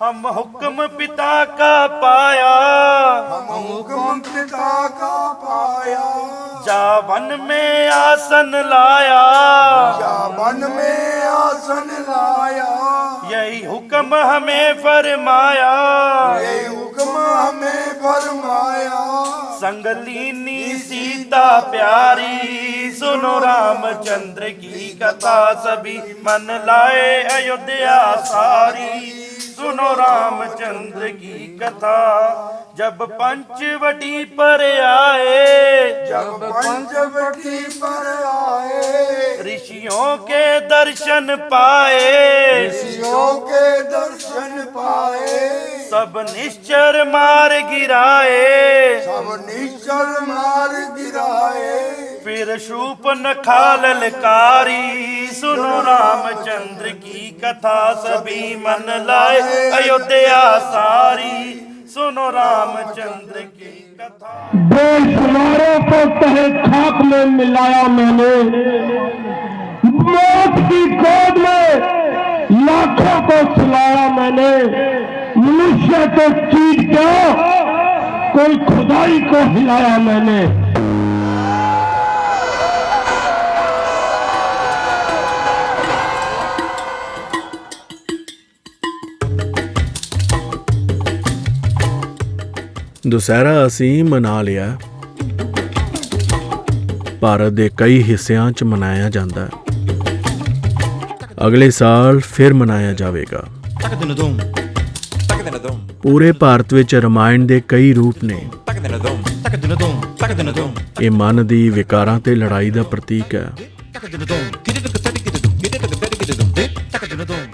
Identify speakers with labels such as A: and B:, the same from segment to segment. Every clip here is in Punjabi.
A: हम हुक्म पिता का पाया,
B: हम हुक्म पिता का पाया,
A: जा वन में आसन लाया,
B: या वन में आसन लाया,
A: यही हुक्म हमें फरमाया,
B: यही हुक्म हमें फरमाया।
A: संगलीनी सीता प्यारी, सुनो रामचंद्र की कथा, सभी मन लाए अयोध्या सारी, सुनो रामचंद्र की कथा। जब पंचवटी पर आए,
B: जब पंचवटी पर आए,
A: ऋषियों के दर्शन पाए,
B: ऋषियों के दर्शन पाए,
A: सब निश्चर मार गिराए,
B: सब निश्चल मार गिराए।
A: फिर शूर्पणखा ललकारी, सुनो रामचंद्र की कथा, सभी मन लाए अयोध्या सारी, सुनो रामचंद्र की कथा।
C: बेशुमारों को तहे खाक में मिलाया मैंने, मौत की गोद में लाखों को सुलाया मैंने। मनुष्य को चीर क्या, कोई खुदाई को हिलाया मैंने।
D: ਦੁਸਹਿਰਾ ਅਸੀਂ ਮਨਾ ਲਿਆ। ਭਾਰਤ ਦੇ ਕਈ ਹਿੱਸਿਆਂ 'ਚ ਮਨਾਇਆ ਜਾਂਦਾ ਹੈ। ਅਗਲੇ ਸਾਲ ਫਿਰ ਮਨਾਇਆ ਜਾਵੇਗਾ। ਪੂਰੇ ਭਾਰਤ ਵਿੱਚ ਰਮਾਇਣ ਦੇ ਕਈ ਰੂਪ ਨੇ। ਇਹ ਮਨ ਦੀ ਵਿਕਾਰਾਂ ਤੇ ਲੜਾਈ ਦਾ ਪ੍ਰਤੀਕ ਹੈ।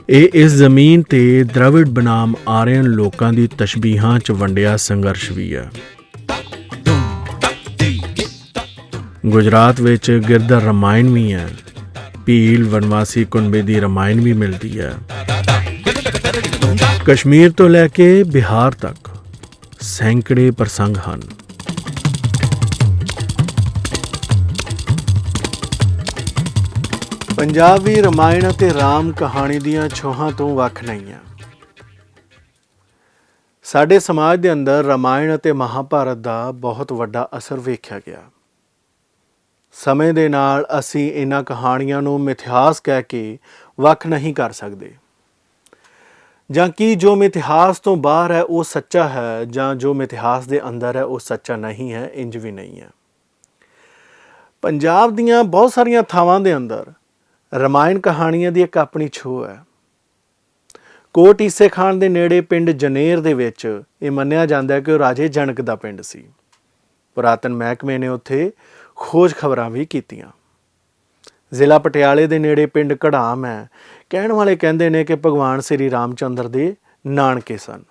D: ਇਹ ਇਸ ਜ਼ਮੀਨ ਤੇ ਦ੍ਰਵਿੜ ਬਨਾਮ ਆਰੀਅਨ ਲੋਕਾਂ ਦੀ ਤਸ਼ਬੀਹਾਂ 'ਚ ਵੰਡਿਆ ਸੰਘਰਸ਼ ਵੀ ਹੈ। ਗੁਜਰਾਤ ਵਿੱਚ ਗਿਰਧਰ ਰਮਾਇਣ ਵੀ ਹੈ। ਭੀਲ ਵਨਵਾਸੀ ਕੁਨਬੇ ਦੀ ਰਮਾਇਣ ਵੀ ਮਿਲਦੀ ਹੈ। ਕਸ਼ਮੀਰ ਤੋਂ ਲੈ ਕੇ ਬਿਹਾਰ ਤੱਕ ਸੈਂਕੜੇ ਪ੍ਰਸੰਗ ਹਨ। ਪੰਜਾਬੀ ਰਮਾਇਣ ਅਤੇ ਰਾਮ ਕਹਾਣੀ ਦੀਆਂ ਛੋਹਾਂ ਤੋਂ ਵੱਖ ਨਹੀਂ ਹੈ। ਸਾਡੇ ਸਮਾਜ ਦੇ ਅੰਦਰ ਰਮਾਇਣ ਅਤੇ ਮਹਾਭਾਰਤ ਦਾ ਬਹੁਤ ਵੱਡਾ ਅਸਰ ਵੇਖਿਆ ਗਿਆ। ਸਮੇਂ ਦੇ ਨਾਲ ਅਸੀਂ ਇਹਨਾਂ ਕਹਾਣੀਆਂ ਨੂੰ ਮਿਥਿਹਾਸ ਕਹਿ ਕੇ ਵੱਖ ਨਹੀਂ ਕਰ ਸਕਦੇ, ਜਾਂ ਕਿ ਜੋ ਮਿਥਿਹਾਸ ਤੋਂ ਬਾਹਰ ਹੈ ਉਹ ਸੱਚਾ ਹੈ, ਜਾਂ ਜੋ ਮਿਥਿਹਾਸ ਦੇ ਅੰਦਰ ਹੈ ਉਹ ਸੱਚਾ ਨਹੀਂ ਹੈ। ਇੰਜ ਵੀ ਨਹੀਂ ਹੈ। ਪੰਜਾਬ ਦੀਆਂ ਬਹੁਤ ਸਾਰੀਆਂ ਥਾਵਾਂ ਦੇ ਅੰਦਰ ਰਮਾਇਣ ਕਹਾਣੀਆਂ ਦੀ ਇੱਕ ਆਪਣੀ ਛੋਹ ਹੈ। ਕੋਟ ਈਸੇ ਖਾਨ ਦੇ ਨੇੜੇ ਪਿੰਡ ਜਨੇਰ ਦੇ ਵਿੱਚ ਇਹ ਮੰਨਿਆ ਜਾਂਦਾ ਹੈ ਕਿ ਉਹ ਰਾਜੇ ਜਨਕ ਦਾ ਪਿੰਡ ਸੀ। ਪੁਰਾਤਨ ਮਹਿਕਮੇ ਨੇ ਉੱਥੇ ਖੋਜ ਖਬਰਾਂ ਵੀ ਕੀਤੀਆਂ। ਜ਼ਿਲ੍ਹਾ ਪਟਿਆਲੇ ਦੇ ਨੇੜੇ ਪਿੰਡ ਕੜਾਮ ਹੈ। ਕਹਿਣ ਵਾਲੇ ਕਹਿੰਦੇ ਨੇ ਕਿ ਭਗਵਾਨ ਸ੍ਰੀ ਰਾਮਚੰਦਰ ਦੇ ਨਾਨਕੇ ਸਨ।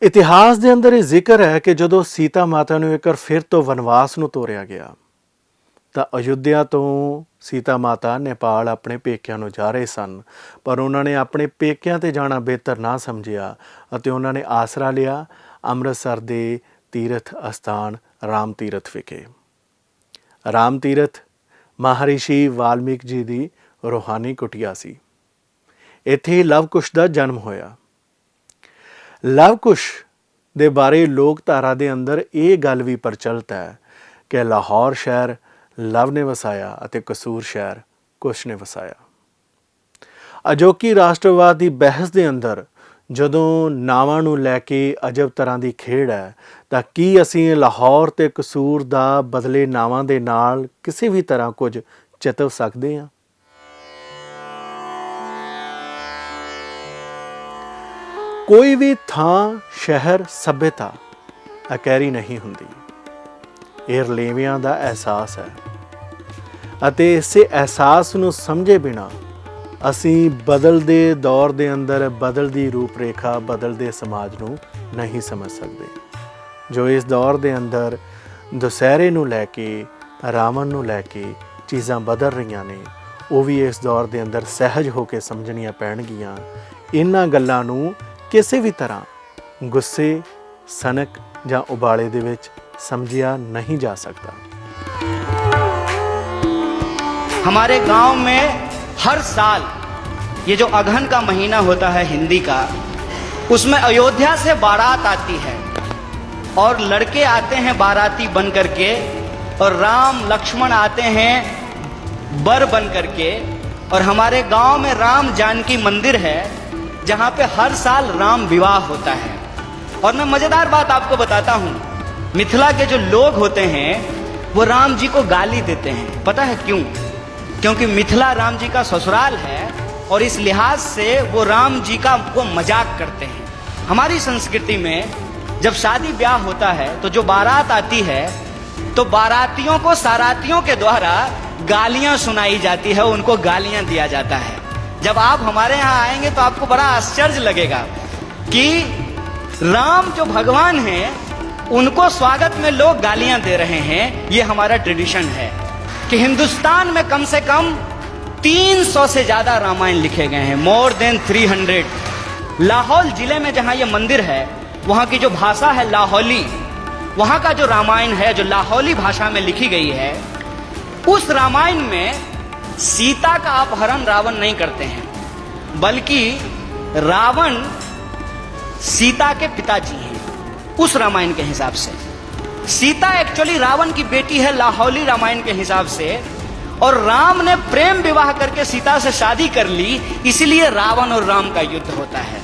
D: ਇਤਿਹਾਸ ਦੇ ਅੰਦਰ ਇਹ ਜ਼ਿਕਰ ਹੈ ਕਿ ਜਦੋਂ ਸੀਤਾ ਮਾਤਾ ਨੂੰ ਇੱਕ ਵਾਰ ਫਿਰ ਤੋਂ ਵਨਵਾਸ ਨੂੰ ਤੋਰਿਆ ਗਿਆ ਤਾਂ ਅਯੁੱਧਿਆ ਤੋਂ ਸੀਤਾ ਮਾਤਾ ਨੇਪਾਲ ਆਪਣੇ ਪੇਕਿਆਂ ਨੂੰ ਜਾ ਰਹੇ ਸਨ, ਪਰ ਉਹਨਾਂ ਨੇ ਆਪਣੇ ਪੇਕਿਆਂ 'ਤੇ ਜਾਣਾ ਬਿਹਤਰ ਨਾ ਸਮਝਿਆ ਅਤੇ ਉਹਨਾਂ ਨੇ ਆਸਰਾ ਲਿਆ ਅੰਮ੍ਰਿਤਸਰ ਦੇ ਤੀਰਥ ਅਸਥਾਨ ਰਾਮ ਤੀਰਥ ਵਿਖੇ। ਰਾਮ ਤੀਰਥ ਮਹਾਰਿਸ਼ੀ ਵਾਲਮੀਕ ਜੀ ਦੀ ਰੂਹਾਨੀ ਕੁਟੀਆ ਸੀ। ਇੱਥੇ ਲਵ ਕੁਸ਼ ਦਾ ਜਨਮ ਹੋਇਆ। ਲਵ ਕੁਸ਼ ਦੇ ਬਾਰੇ ਲੋਕਧਾਰਾ ਦੇ ਅੰਦਰ ਇਹ ਗੱਲ ਵੀ ਪ੍ਰਚਲਿਤ ਹੈ ਕਿ ਲਾਹੌਰ ਸ਼ਹਿਰ ਲਵ ਨੇ ਵਸਾਇਆ ਅਤੇ ਕਸੂਰ ਸ਼ਹਿਰ ਕੁਸ਼ ਨੇ ਵਸਾਇਆ। ਅਜੋਕੀ ਰਾਸ਼ਟਰਵਾਦ ਦੀ ਬਹਿਸ ਦੇ ਅੰਦਰ ਜਦੋਂ ਨਾਵਾਂ ਨੂੰ ਲੈ ਕੇ ਅਜਬ ਤਰ੍ਹਾਂ ਦੀ ਖੇਡ ਹੈ, ਤਾਂ ਕੀ ਅਸੀਂ ਲਾਹੌਰ ਤੇ ਕਸੂਰ ਦਾ ਬਦਲੇ ਨਾਵਾਂ ਦੇ ਨਾਲ ਕਿਸੇ ਵੀ ਤਰ੍ਹਾਂ ਕੁਝ ਚਿਤਵ ਸਕਦੇ ਹਾਂ? ਕੋਈ ਵੀ ਥਾਂ, ਸ਼ਹਿਰ, ਸੱਭਿਅਤਾ ਅਕੈਰੀ ਨਹੀਂ ਹੁੰਦੀ। ਇਹ ਰਲੇਵਿਆਂ ਦਾ ਅਹਿਸਾਸ ਹੈ ਅਤੇ ਇਸੇ ਅਹਿਸਾਸ ਨੂੰ ਸਮਝੇ ਬਿਨਾਂ ਅਸੀਂ ਬਦਲਦੇ ਦੌਰ ਦੇ ਅੰਦਰ ਬਦਲਦੀ ਰੂਪ ਰੇਖਾ, ਬਦਲਦੇ ਸਮਾਜ ਨੂੰ ਨਹੀਂ ਸਮਝ ਸਕਦੇ। ਜੋ ਇਸ ਦੌਰ ਦੇ ਅੰਦਰ ਦੁਸਹਿਰੇ ਨੂੰ ਲੈ ਕੇ, ਰਾਵਣ ਨੂੰ ਲੈ ਕੇ ਚੀਜ਼ਾਂ ਬਦਲ ਰਹੀਆਂ ਨੇ, ਉਹ ਵੀ ਇਸ ਦੌਰ ਦੇ ਅੰਦਰ ਸਹਿਜ ਹੋ ਕੇ ਸਮਝਣੀਆਂ ਪੈਣਗੀਆਂ। ਇਹਨਾਂ ਗੱਲਾਂ ਨੂੰ ਕਿਸੇ ਵੀ ਤਰ੍ਹਾਂ ਗੁੱਸੇ, ਸਨਕ ਜਾਂ ਉਬਾਲੇ ਦੇ ਵਿੱਚ समझिया नहीं जा सकता।
E: हमारे गांव में हर साल ये जो अगहन का महीना होता है हिंदी का, उसमें अयोध्या से बारात आती है और लड़के आते हैं बाराती बन करके, और राम लक्ष्मण आते हैं बर बन करके। और हमारे गांव में राम जानकी मंदिर है जहां पे हर साल राम विवाह होता है। और मैं मजेदार बात आपको बताता हूं, मिथिला के जो लोग होते हैं वो राम जी को गाली देते हैं। पता है क्यों? क्योंकि मिथिला राम जी का ससुराल है और इस लिहाज से वो राम जी का वो मजाक करते हैं। हमारी संस्कृति में जब शादी ब्याह होता है तो जो बारात आती है तो बारातियों को सारातियों के द्वारा गालियां सुनाई जाती है, उनको गालियां दिया जाता है। जब आप हमारे यहाँ आएंगे तो आपको बड़ा आश्चर्य लगेगा कि राम जो भगवान हैं उनको स्वागत में लोग गालियां दे रहे हैं। ये हमारा ट्रेडिशन है कि हिंदुस्तान में कम से कम 300 से ज्यादा रामायण लिखे गए हैं, मोर देन 300। लाहौल जिले में जहां ये मंदिर है वहां की जो भाषा है लाहौली, वहां का जो रामायण है जो लाहौली भाषा में लिखी गई है, उस रामायण में सीता का अपहरण रावण नहीं करते हैं, बल्कि रावण सीता के पिताजी हैं। उस रामायण के हिसाब से सीता एक्चुअली रावण की बेटी है लाहौली रामायण के हिसाब से, और राम ने प्रेम विवाह करके सीता से शादी कर ली, इसलिए रावण और राम का युद्ध होता है।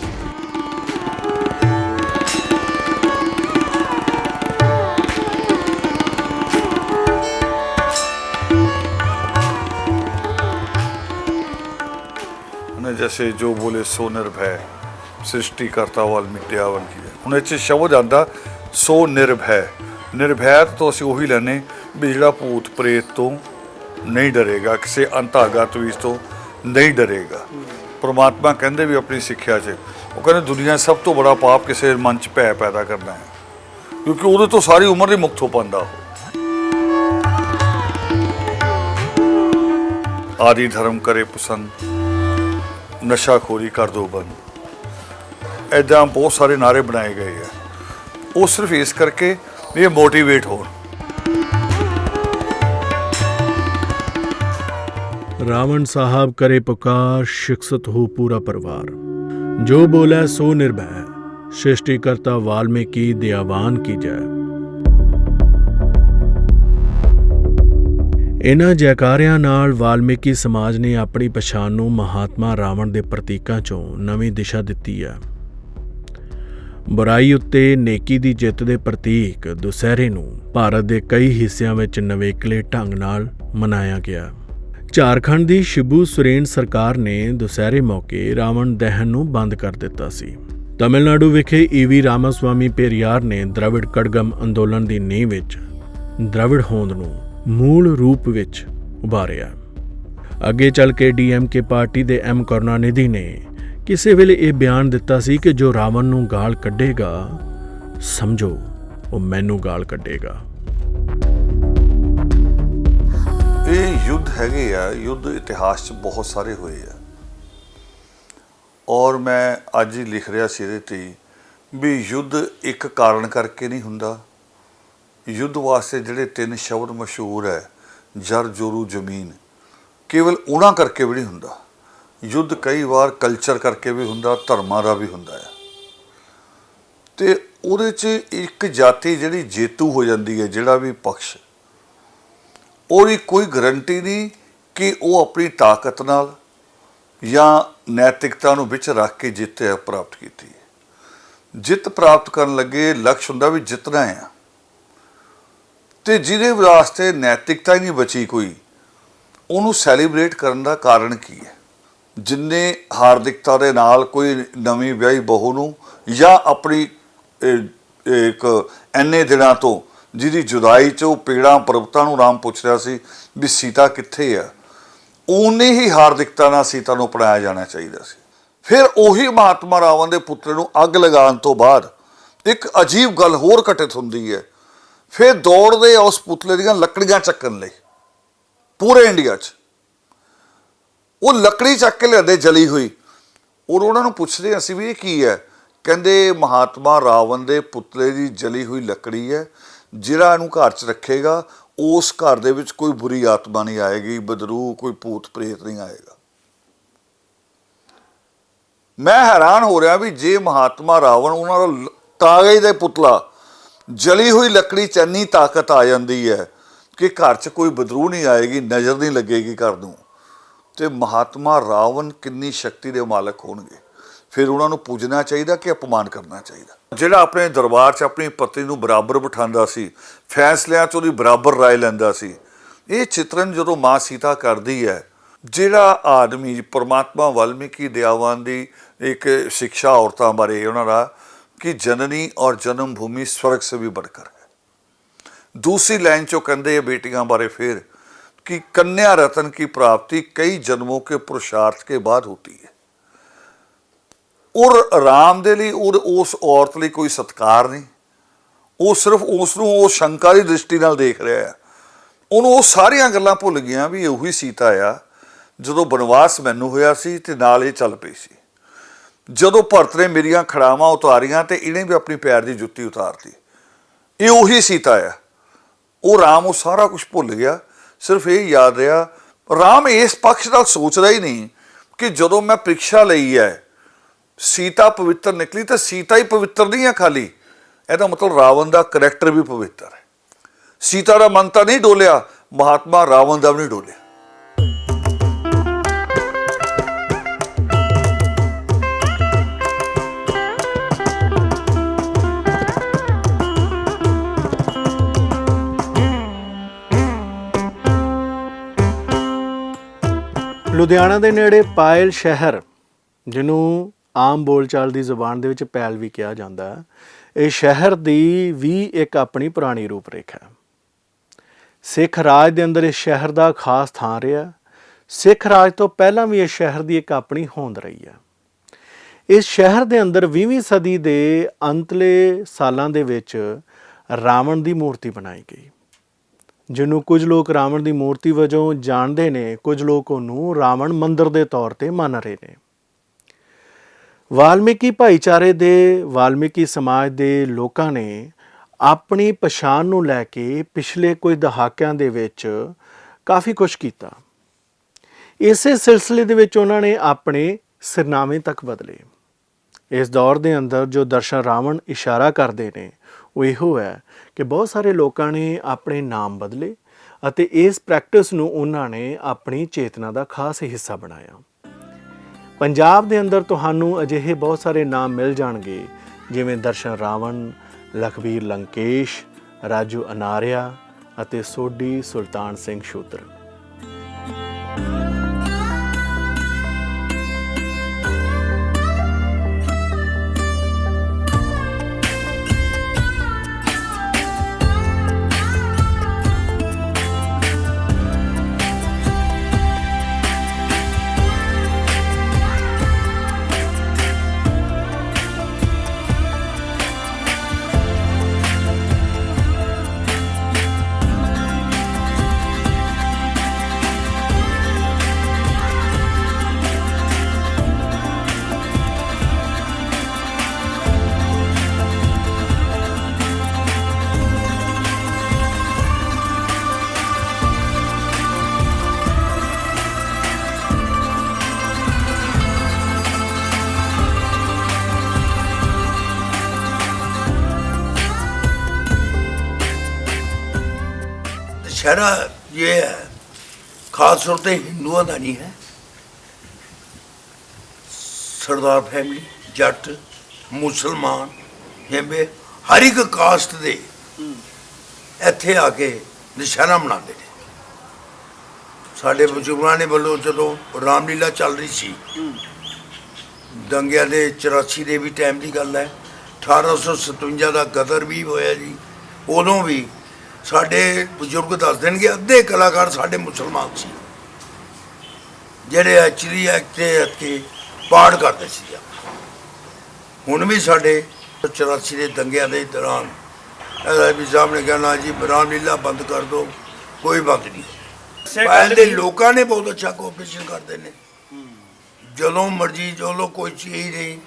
F: जैसे जो बोले सो निर्भय, सृष्टिकर्ता वाल्मीकि आवन की है। ਹੁਣ ਇਹ 'ਚ ਸ਼ਬਦ ਆਉਂਦਾ ਸੋ ਨਿਰਭੈ। ਨਿਰਭੈ ਤੋਂ ਅਸੀਂ ਉਹੀ ਲੈਂਦੇ ਵੀ ਜਿਹੜਾ ਭੂਤ ਪ੍ਰੇਤ ਤੋਂ ਨਹੀਂ ਡਰੇਗਾ, ਕਿਸੇ ਅੰਤਾਗਤ ਵੀ ਤੋਂ ਨਹੀਂ ਡਰੇਗਾ। ਪਰਮਾਤਮਾ ਕਹਿੰਦੇ ਵੀ ਆਪਣੀ ਸਿੱਖਿਆ 'ਚ, ਉਹ ਕਹਿੰਦੇ ਦੁਨੀਆ ਸਭ ਤੋਂ ਬੜਾ ਪਾਪ ਕਿਸੇ ਮਨ 'ਚ ਭੈ ਪੈਦਾ ਕਰਨਾ ਹੈ, ਕਿਉਂਕਿ ਉਹਦੇ ਤੋਂ ਸਾਰੀ ਉਮਰ ਦੀ ਮੁਕਤ ਹੋ ਪਾਉਂਦਾ। ਉਹ ਆਦਿ ਧਰਮ ਕਰੇ ਪਸੰਦ, ਨਸ਼ਾਖੋਰੀ ਕਰ ਦੋ ਬੰਦ, ਇੱਦਾਂ ਬਹੁਤ ਸਾਰੇ ਨਾਰੇ ਬਣਾਏ ਗਏ ਆ। ਉਹ ਸਿਰਫ ਇਸ ਕਰਕੇ ਵੀ ਇਹ ਮੋਟੀਵੇਟ ਹੋਣ।
D: रावण साहब करे पुकार, शिक्षित हो पूरा परिवार। जो बोला सो निर्भय, सृष्टिकर्ता वाल्मीकि दयावान की जय। इन्हां जयकारिਆਂ ਨਾਲ ਵਾਲਮੀਕੀ ਸਮਾਜ ਨੇ ਆਪਣੀ ਪਛਾਣ ਨੂੰ ਮਹਾਤਮਾ ਰਾਵਣ ਦੇ ਪ੍ਰਤੀਕਾਂ ਚੋਂ ਨਵੀਂ ਦਿਸ਼ਾ ਦਿੱਤੀ ਹੈ। ਬੁਰਾਈ ਉੱਤੇ ਨੇਕੀ ਦੀ ਜਿੱਤ ਦੇ ਪ੍ਰਤੀਕ ਦੁਸਹਿਰੇ ਨੂੰ ਭਾਰਤ ਦੇ ਕਈ ਹਿੱਸਿਆਂ ਵਿੱਚ ਨਵੇਕਲੇ ਢੰਗ ਨਾਲ ਮਨਾਇਆ ਗਿਆ। ਝਾਰਖੰਡ ਦੀ ਸ਼ਿਬੂ ਸੋਰੇਨ ਸਰਕਾਰ ਨੇ ਦੁਸਹਿਰੇ ਮੌਕੇ ਰਾਵਣ ਦਹਨ ਨੂੰ ਬੰਦ ਕਰ ਦਿੱਤਾ ਸੀ। ਤਮਿਲਨਾਡੂ ਵਿਖੇ ਈਵੀ ਰਾਮਾਸਵਾਮੀ ਪੇਰੀਆਰ ਨੇ ਦ੍ਰਵਿੜ ਕੜਗਮ ਅੰਦੋਲਨ ਦੀ ਨੀਂਹ ਵਿੱਚ ਦ੍ਰਵਿੜ ਹੋਂਦ ਨੂੰ ਮੂਲ ਰੂਪ ਵਿੱਚ ਉਭਾਰਿਆ। ਅੱਗੇ ਚੱਲ ਕੇ ਡੀਐਮਕੇ ਪਾਰਟੀ ਦੇ ਐਮ ਕਰੁਣਾਨਿਧੀ ਨੇ ਕਿਸੇ ਵੇਲੇ ਇਹ ਬਿਆਨ ਦਿੱਤਾ ਸੀ ਕਿ ਜੋ ਰਾਵਣ ਨੂੰ ਗਾਲ ਕੱਢੇਗਾ, ਸਮਝੋ ਉਹ ਮੈਨੂੰ ਗਾਲ ਕੱਢੇਗਾ।
F: ਇਹ ਯੁੱਧ ਹੈਗੇ ਆ, ਯੁੱਧ ਇਤਿਹਾਸ 'ਚ ਬਹੁਤ ਸਾਰੇ ਹੋਏ ਆ, ਔਰ ਮੈਂ ਅੱਜ ਹੀ ਲਿਖ ਰਿਹਾ ਸੀ ਇਹਦੇ 'ਤੇ ਵੀ ਯੁੱਧ ਇੱਕ ਕਾਰਨ ਕਰਕੇ ਨਹੀਂ ਹੁੰਦਾ। ਯੁੱਧ ਵਾਸਤੇ ਜਿਹੜੇ 3 ਸ਼ਬਦ ਮਸ਼ਹੂਰ ਹੈ, ਜਰ ਜੋਰੂ ਜ਼ਮੀਨ, ਕੇਵਲ ਉਹਨਾਂ ਕਰਕੇ ਵੀ ਨਹੀਂ ਹੁੰਦਾ। ਯੁੱਧ ਕਈ ਵਾਰ ਕਲਚਰ ਕਰਕੇ ਵੀ ਹੁੰਦਾ, ਧਰਮਾਂ ਦਾ ਵੀ ਹੁੰਦਾ ਹੈ, ਅਤੇ ਉਹਦੇ 'ਚ ਇੱਕ ਜਾਤੀ ਜਿਹੜੀ ਜੇਤੂ ਹੋ ਜਾਂਦੀ ਹੈ, ਜਿਹੜਾ ਵੀ ਪਕਸ਼, ਉਹਦੀ ਕੋਈ ਗਰੰਟੀ ਨਹੀਂ ਕਿ ਉਹ ਆਪਣੀ ਤਾਕਤ ਨਾਲ ਜਾਂ ਨੈਤਿਕਤਾ ਨੂੰ ਵਿੱਚ ਰੱਖ ਕੇ ਜਿੱਤ ਪ੍ਰਾਪਤ ਕੀਤੀ। ਜਿੱਤ ਪ੍ਰਾਪਤ ਕਰਨ ਲੱਗੇ ਲਕਸ਼ ਹੁੰਦਾ ਵੀ ਜਿੱਤਣਾ ਆ, ਅਤੇ ਜਿਹਦੇ ਵਾਸਤੇ ਨੈਤਿਕਤਾ ਹੀ ਨਹੀਂ ਬਚੀ ਕੋਈ, ਉਹਨੂੰ ਸੈਲੀਬ੍ਰੇਟ ਕਰਨ ਦਾ ਕਾਰਨ ਕੀ ਹੈ? ਜਿੰਨੇ ਹਾਰਦਿਕਤਾ ਦੇ ਨਾਲ ਕੋਈ ਨਵੀਂ ਵਿਆਹੀ ਬਹੂ ਨੂੰ ਜਾਂ ਆਪਣੀ ਇੱਕ ਇੰਨੇ ਦਿਨਾਂ ਤੋਂ ਜਿਹਦੀ ਜੁਦਾਈ 'ਚ ਉਹ ਪੀੜਾਂ ਪਰਬਤਾਂ ਨੂੰ ਰਾਮ ਪੁੱਛ ਰਿਹਾ ਸੀ ਵੀ ਸੀਤਾ ਕਿੱਥੇ ਆ, ਉਨੇ ਹੀ ਹਾਰਦਿਕਤਾ ਨਾਲ ਸੀਤਾ ਨੂੰ ਅਪਣਾਇਆ ਜਾਣਾ ਚਾਹੀਦਾ ਸੀ। ਫਿਰ ਉਹੀ ਮਹਾਤਮਾ ਰਾਵਣ ਦੇ ਪੁੱਤਰ ਨੂੰ ਅੱਗ ਲਗਾਉਣ ਤੋਂ ਬਾਅਦ ਇੱਕ ਅਜੀਬ ਗੱਲ ਹੋਰ ਘਟਿਤ ਹੁੰਦੀ ਹੈ। ਫਿਰ ਦੌੜਦੇ ਉਸ ਪੁਤਲੇ ਦੀਆਂ ਲੱਕੜੀਆਂ ਚੱਕਣ ਲਈ ਪੂਰੇ ਇੰਡੀਆ 'ਚ। ਉਹ ਲੱਕੜੀ ਚੱਕ ਕੇ ਲਿਆਂਦੇ ਜਲੀ ਹੋਈ, ਔਰ ਉਹਨਾਂ ਨੂੰ ਪੁੱਛਦੇ ਅਸੀਂ ਵੀ ਇਹ ਕੀ ਹੈ? ਕਹਿੰਦੇ ਮਹਾਤਮਾ ਰਾਵਣ ਦੇ ਪੁਤਲੇ ਦੀ ਜਲੀ ਹੋਈ ਲੱਕੜੀ ਹੈ, ਜਿਹੜਾ ਇਹਨੂੰ ਘਰ 'ਚ ਰੱਖੇਗਾ ਉਸ ਘਰ ਦੇ ਵਿੱਚ ਕੋਈ ਬੁਰੀ ਆਤਮਾ ਨਹੀਂ ਆਏਗੀ, ਬਦਰੂ ਕੋਈ ਭੂਤ ਪ੍ਰੇਤ ਨਹੀਂ ਆਏਗਾ। ਮੈਂ ਹੈਰਾਨ ਹੋ ਰਿਹਾ ਵੀ ਜੇ ਮਹਾਤਮਾ ਰਾਵਣ ਉਹਨਾਂ ਦਾ ਕਾਗਜ਼ ਦਾ ਪੁਤਲਾ ਜਲੀ ਹੋਈ ਲੱਕੜੀ 'ਚ ਇੰਨੀ ਤਾਕਤ ਆ ਜਾਂਦੀ ਹੈ ਕਿ ਘਰ 'ਚ ਕੋਈ ਬਦਬੂ ਨਹੀਂ ਆਏਗੀ, ਨਜ਼ਰ ਨਹੀਂ ਲੱਗੇਗੀ ਘਰ ਨੂੰ, ਤੇ ਮਹਾਤਮਾ ਰਾਵਣ ਕਿੰਨੀ ਸ਼ਕਤੀ ਦੇ ਮਾਲਕ ਹੋਣਗੇ। ਫਿਰ ਉਹਨਾਂ ਨੂੰ ਪੂਜਣਾ ਚਾਹੀਦਾ ਕਿ ਅਪਮਾਨ ਕਰਨਾ ਚਾਹੀਦਾ? ਜਿਹੜਾ ਆਪਣੇ ਦਰਬਾਰ 'ਚ ਆਪਣੀ ਪਤਨੀ ਨੂੰ ਬਰਾਬਰ ਬਿਠਾਉਂਦਾ ਸੀ, ਫੈਸਲਿਆਂ 'ਚ ਉਹਦੀ ਬਰਾਬਰ ਰਾਏ ਲੈਂਦਾ ਸੀ, ਇਹ ਚਿਤਰਨ ਜਦੋਂ ਮਾਂ ਸੀਤਾ ਕਰਦੀ ਹੈ, ਜਿਹੜਾ ਆਦਮੀ ਪਰਮਾਤਮਾ ਵਾਲਮੀਕੀ ਦਿਆਵਾਨ ਦੀ ਇੱਕ ਸਿੱਖਿਆ ਔਰਤਾਂ ਬਾਰੇ ਉਹਨਾਂ ਦਾ ਕਿ ਜਨਨੀ ਔਰ ਜਨਮ ਭੂਮि स्वर्ग से भी बढ़कर है। दूसरी लाइन चो कहते हैं बेटियां बारे फिर कि कन्या रत्न की प्राप्ति कई जन्मों के पुरुषार्थ के बाद होती है। और राम दे लिए और उस औरत लिए कोई सत्कार नहीं, वो सिर्फ उसनों वो शंका की दृष्टि नाल देख रहा है। ਉਹਨੂੰ ਉਹ ਸਾਰੀਆਂ ਗੱਲਾਂ ਭੁੱਲ ਗਿਆ ਵੀ ਉਹੀ ਸੀਤਾ ਆ ਜਦੋਂ ਬਨਵਾਸ ਮੈਨੂੰ ਹੋਇਆ ਸੀ ਤੇ ਨਾਲ ਇਹ ਚੱਲ ਪਈ ਸੀ। ਜਦੋਂ ਭਰਤ ਨੇ ਮੇਰੀਆਂ ਖੜਾਵਾਂ ਉਤਾਰੀਆਂ ਤੇ ਇਹਨੇ ਵੀ ਆਪਣੀ ਪੈਰ ਦੀ ਜੁੱਤੀ ਉਤਾਰਤੀ, ਇਹ ਉਹੀ ਸੀਤਾ ਆ। ਉਹ ਰਾਮ ਉਹ ਸਾਰਾ ਕੁਝ ਭੁੱਲ ਗਿਆ, ਸਿਰਫ ਇਹ ਯਾਦ ਰਿਹਾ। ਰਾਮ ਇਸ ਪੱਖ ਨਾਲ ਸੋਚਦਾ ਹੀ ਨਹੀਂ ਕਿ ਜਦੋਂ ਮੈਂ ਪ੍ਰੀਖਿਆ ਲਈ ਹੈ ਸੀਤਾ ਪਵਿੱਤਰ ਨਿਕਲੀ ਤਾਂ ਸੀਤਾ ਹੀ ਪਵਿੱਤਰ ਨਹੀਂ ਹੈ ਖਾਲੀ, ਇਹਦਾ ਮਤਲਬ ਰਾਵਣ ਦਾ ਕਰੈਕਟਰ ਵੀ ਪਵਿੱਤਰ ਹੈ। सीता का मन तो नहीं डोलिया, महात्मा रावण का भी नहीं डोलिया।
D: ਲੁਧਿਆਣਾ ਦੇ ਨੇੜੇ ਪਾਇਲ ਸ਼ਹਿਰ, ਜਿਹਨੂੰ ਆਮ ਬੋਲਚਾਲ ਦੀ ਜ਼ੁਬਾਨ ਦੇ ਵਿੱਚ ਪੈਲ ਵੀ ਕਿਹਾ ਜਾਂਦਾ ਹੈ, ਇਹ ਸ਼ਹਿਰ ਦੀ ਵੀ ਇੱਕ ਆਪਣੀ ਪੁਰਾਣੀ ਰੂਪ ਰੇਖਾ ਹੈ। ਸਿੱਖ ਰਾਜ ਦੇ ਅੰਦਰ ਇਸ ਸ਼ਹਿਰ ਦਾ ਖਾਸ ਥਾਂ ਰਿਹਾ। ਸਿੱਖ ਰਾਜ ਤੋਂ ਪਹਿਲਾਂ ਵੀ ਇਸ ਸ਼ਹਿਰ ਦੀ ਇੱਕ ਆਪਣੀ ਹੋਂਦ ਰਹੀ ਹੈ। ਇਸ ਸ਼ਹਿਰ ਦੇ ਅੰਦਰ 20ਵੀਂ ਸਦੀ ਦੇ ਅੰਤਲੇ ਸਾਲਾਂ ਦੇ ਵਿੱਚ ਰਾਵਣ ਦੀ ਮੂਰਤੀ ਬਣਾਈ ਗਈ, ਜਿਹਨੂੰ ਕੁਝ ਲੋਕ ਰਾਵਣ ਦੀ ਮੂਰਤੀ ਵਜੋਂ ਜਾਣਦੇ ਨੇ, ਕੁਝ ਲੋਕ ਉਹਨੂੰ ਰਾਵਣ ਮੰਦਿਰ ਦੇ ਤੌਰ ਤੇ ਮੰਨ ਰਹੇ ਨੇ। ਵਾਲਮੀਕੀ ਭਾਈਚਾਰੇ ਦੇ, ਵਾਲਮੀਕੀ ਸਮਾਜ ਦੇ ਲੋਕਾਂ ਨੇ ਆਪਣੀ ਪਛਾਣ ਨੂੰ ਲੈ ਕੇ ਪਿਛਲੇ ਕੁਝ ਦਹਾਕਿਆਂ ਦੇ ਵਿੱਚ ਕਾਫੀ ਕੁਝ ਕੀਤਾ। ਇਸੇ ਸਿਲਸਿਲੇ ਦੇ ਵਿੱਚ ਉਹਨਾਂ ਨੇ ਆਪਣੇ ਸਿਰਨਾਵੇਂ ਤੱਕ ਬਦਲੇ। ਇਸ ਦੌਰ ਦੇ ਅੰਦਰ ਜੋ ਦਰਸ਼ਨ ਰਾਵਣ ਇਸ਼ਾਰਾ ਕਰਦੇ ਨੇ ਉਹ ਇਹੋ ਹੈ ਕਿ ਬਹੁਤ ਸਾਰੇ ਲੋਕਾਂ ਨੇ ਆਪਣੇ ਨਾਮ ਬਦਲੇ ਅਤੇ ਇਸ ਪ੍ਰੈਕਟਿਸ ਨੂੰ ਉਹਨਾਂ ਨੇ ਆਪਣੀ ਚੇਤਨਾ ਦਾ ਖਾਸ ਹਿੱਸਾ ਬਣਾਇਆ। ਪੰਜਾਬ ਦੇ ਅੰਦਰ ਤੁਹਾਨੂੰ ਅਜਿਹੇ ਬਹੁਤ ਸਾਰੇ ਨਾਮ ਮਿਲ ਜਾਣਗੇ, ਜਿਵੇਂ ਦਰਸ਼ਨ ਰਾਵਣ, ਲਖਬੀਰ ਲੰਕੇਸ਼, ਰਾਜੂ ਅਨਾਰਿਆ ਅਤੇ ਸੋਢੀ ਸੁਲਤਾਨ ਸਿੰਘ ਸ਼ੂਦਰ।
B: दशहरा ये है खास तौर पर हिंदुओं का नहीं है। सरदार फैमिली, जट, मुसलमान, हिंबे, हर एक कास्ट दे ਇੱਥੇ ਆ ਕੇ दशहरा मनाते हैं। ਸਾਡੇ ਬਜ਼ੁਰਗਾਂ ਨੇ ਵੱਲੋਂ ਜਦੋਂ ਰਾਮਲੀਲਾ ਚੱਲ ਰਹੀ ਸੀ, ਦੰਗਿਆਂ ਦੇ 84 ਦੇ ਵੀ ਟਾਈਮ ਦੀ ਗੱਲ ਹੈ, 1857 ਦਾ ਗਦਰ ਵੀ ਹੋਇਆ ਜੀ, ਉਦੋਂ ਵੀ ਸਾਡੇ ਬਜ਼ੁਰਗ ਦੱਸ ਦੇਣਗੇ ਅੱਧੇ ਕਲਾਕਾਰ ਸਾਡੇ ਮੁਸਲਮਾਨ ਸੀ, ਜਿਹੜੇ ਐਕਚੁਅਲੀ ਇੱਥੇ ਪਾਠ ਕਰਦੇ ਸੀ। ਹੁਣ ਵੀ ਸਾਡੇ 84 ਦੇ ਦੰਗਿਆਂ ਦੇ ਦੌਰਾਨ ਐਸਪੀ ਸਾਹਿਬ ਨੇ ਕਹਿਣਾ ਜੀ ਰਾਮਲੀਲਾ ਬੰਦ ਕਰ ਦਿਓ, ਕੋਈ ਬੰਦ ਨਹੀਂ। ਪਹਿਲੇ ਲੋਕਾਂ ਨੇ ਬਹੁਤ ਅੱਛਾ ਕੋਆਪਰੇਸ਼ਨ ਕਰਦੇ ਨੇ, ਜਦੋਂ ਮਰਜੀ ਜਦੋਂ ਕੋਈ ਚੀਜ਼ ਨਹੀਂ,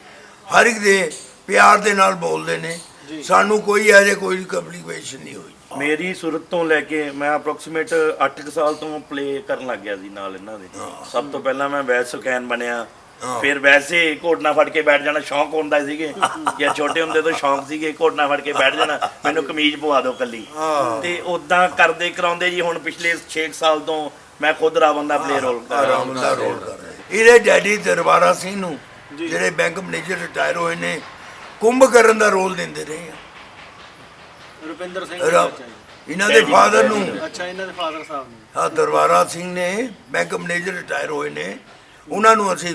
B: ਹਰ ਇੱਕ ਦੇ ਪਿਆਰ ਦੇ ਨਾਲ ਬੋਲਦੇ ਨੇ। ਸਾਨੂੰ ਕੋਈ ਇਹੋ ਕੋਈ ਕੰਪਲੀਕੇਸ਼ਨ ਨਹੀਂ ਹੋਈ।
A: ਮੇਰੀ ਸੁਰਤ ਤੋਂ ਲੈ ਕੇ ਮੈਂ ਅਪਰੋਕਸੀਮੇਟ 8 ਸਾਲ ਤੋਂ ਪਲੇ ਕਰਨ ਲੱਗ ਗਿਆ ਸੀ ਨਾਲ ਇਹਨਾਂ ਦੇ। ਸਭ ਤੋਂ ਪਹਿਲਾਂ ਮੈਂ ਵੈਦ ਸੁਕੈਨ ਬਣਿਆ, ਫਿਰ ਵੈਸੇ ਘੋਟਣਾ ਫੜ ਕੇ ਬੈਠ ਜਾਣਾ ਸ਼ੌਂਕ ਹੁੰਦਾ ਸੀਗੇ ਜਾਂ ਛੋਟੇ ਹੁੰਦੇ ਤੋਂ ਸ਼ੌਂਕ ਸੀਗੇ ਘੋਟਣਾ ਫੜ ਕੇ ਬੈਠ ਜਾਣਾ ਮੈਨੂੰ ਕਮੀਜ਼ ਪਵਾ ਦਿਓ ਕੱਲੀ ਤੇ ਉਦਾਂ ਕਰਦੇ ਕਰਾਉਂਦੇ ਜੀ ਹੁਣ ਪਿਛਲੇ 6 ਸਾਲ ਤੋਂ ਮੈਂ ਖੁਦ ਰਾਵਣ ਦਾ ਪਲੇ ਰੋਲ ਕਰ ਰਿਹਾ
B: ਰਾਮ ਦਾ ਰੋਲ ਕਰ ਰਿਹਾ। ਇਹਦੇ ਡੈਡੀ ਦਰਬਾਰਾ ਸਿੰਘ ਨੂੰ ਜਿਹੜੇ ਬੈਂਕ ਮੈਨੇਜਰ ਰਿਟਾਇਰ ਹੋਏ ਨੇ ਕੁੰਭਕਰਨ ਦਾ ਰੋਲ ਦਿੰਦੇ ਰਹੇ ਆ।
D: ਰੁਪਿੰਦਰ ਸਿੰਘ
B: ਇਹਨਾਂ ਦੇ ਫਾਦਰ ਨੂੰ
D: ਅੱਛਾ ਇਹਨਾਂ ਦੇ ਫਾਦਰ ਸਾਹਿਬ ਨੇ
B: ਹਾਂ ਦਰਬਾਰਾ ਸਿੰਘ ਨੇ ਬੈਂਕ ਮੈਨੇਜਰ ਰਿਟਾਇਰ ਹੋਏ ਨੇ, ਉਹਨਾਂ ਨੂੰ ਅਸੀਂ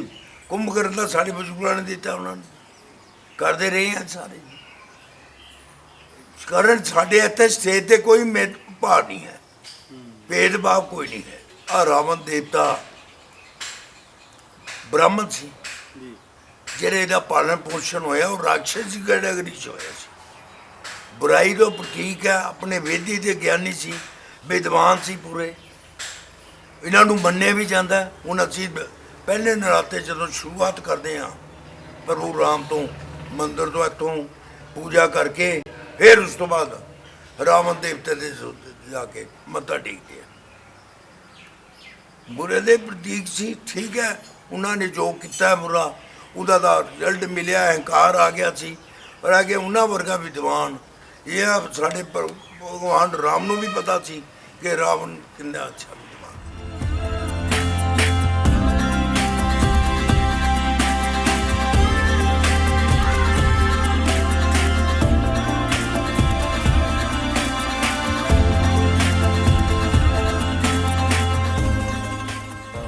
B: ਕੁੰਭਕਰਨ ਦਾ ਸਾਡੇ ਬਜ਼ੁਰਗਾਂ ਨੇ ਦਿੱਤਾ, ਉਹਨਾਂ ਨੂੰ ਕਰਦੇ ਰਹੇ ਆ ਸਾਰੇ। ਕਰਨ ਸਾਡੇ ਇੱਥੇ ਸਟੇਜ ਤੇ ਕੋਈ ਭਾਰ ਨਹੀਂ ਹੈ, ਭੇਦਭਾਵ ਕੋਈ ਨਹੀਂ ਹੈ। ਆ ਰਾਵਣ ਦੇਵਤਾ ਬ੍ਰਾਹਮਣ ਸੀ ਜਿਹੜੇ ਇਹਦਾ ਪਾਲਣ ਪੋਸ਼ਣ ਹੋਇਆ, ਉਹ ਰਾਖਸ਼ ਦੀ ਕੈਟਾਗਰੀ 'ਚ ਹੋਇਆ ਸੀ। ਬੁਰਾਈ ਦਾ ਪ੍ਰਤੀਕ ਹੈ, ਆਪਣੇ ਵੇਦੀ ਦੇ ਗਿਆਨੀ ਸੀ, ਵਿਦਵਾਨ ਸੀ ਪੂਰੇ, ਇਹਨਾਂ ਨੂੰ ਮੰਨਿਆ ਵੀ ਜਾਂਦਾ। ਹੁਣ ਅਸੀਂ ਪਹਿਲੇ ਨਰਾਤੇ ਜਦੋਂ ਸ਼ੁਰੂਆਤ ਕਰਦੇ ਹਾਂ ਪ੍ਰਭੂ ਰਾਮ ਤੋਂ ਮੰਦਿਰ ਤੋਂ ਇੱਥੋਂ ਪੂਜਾ ਕਰਕੇ ਫਿਰ ਉਸ ਤੋਂ ਬਾਅਦ ਰਾਵਣ ਦੇਵਤੇ ਦੇ ਜਾ ਕੇ ਮੱਥਾ ਟੇਕਦੇ ਆ। ਬੁਰੇ ਦੇ ਪ੍ਰਤੀਕ ਸੀ, ਠੀਕ ਹੈ, ਉਹਨਾਂ ਨੇ ਜੋ ਕੀਤਾ ਬੁਰਾ ਉਹਦਾ ਦਾ ਰਿਜ਼ਲਟ ਮਿਲਿਆ, ਹੰਕਾਰ ਆ ਗਿਆ ਸੀ, ਪਰ ਅੱਗੇ ਉਹਨਾਂ ਵਰਗਾ ਵਿਦਵਾਨ ਇਹ ਸਾਡੇ ਭਗਵਾਨ ਰਾਮ ਨੂੰ ਵੀ ਪਤਾ ਸੀ ਕਿ ਰਾਵਣ ਕਿੰਨਾ ਅੱਛਾ ਵਿਦਵਾਨ।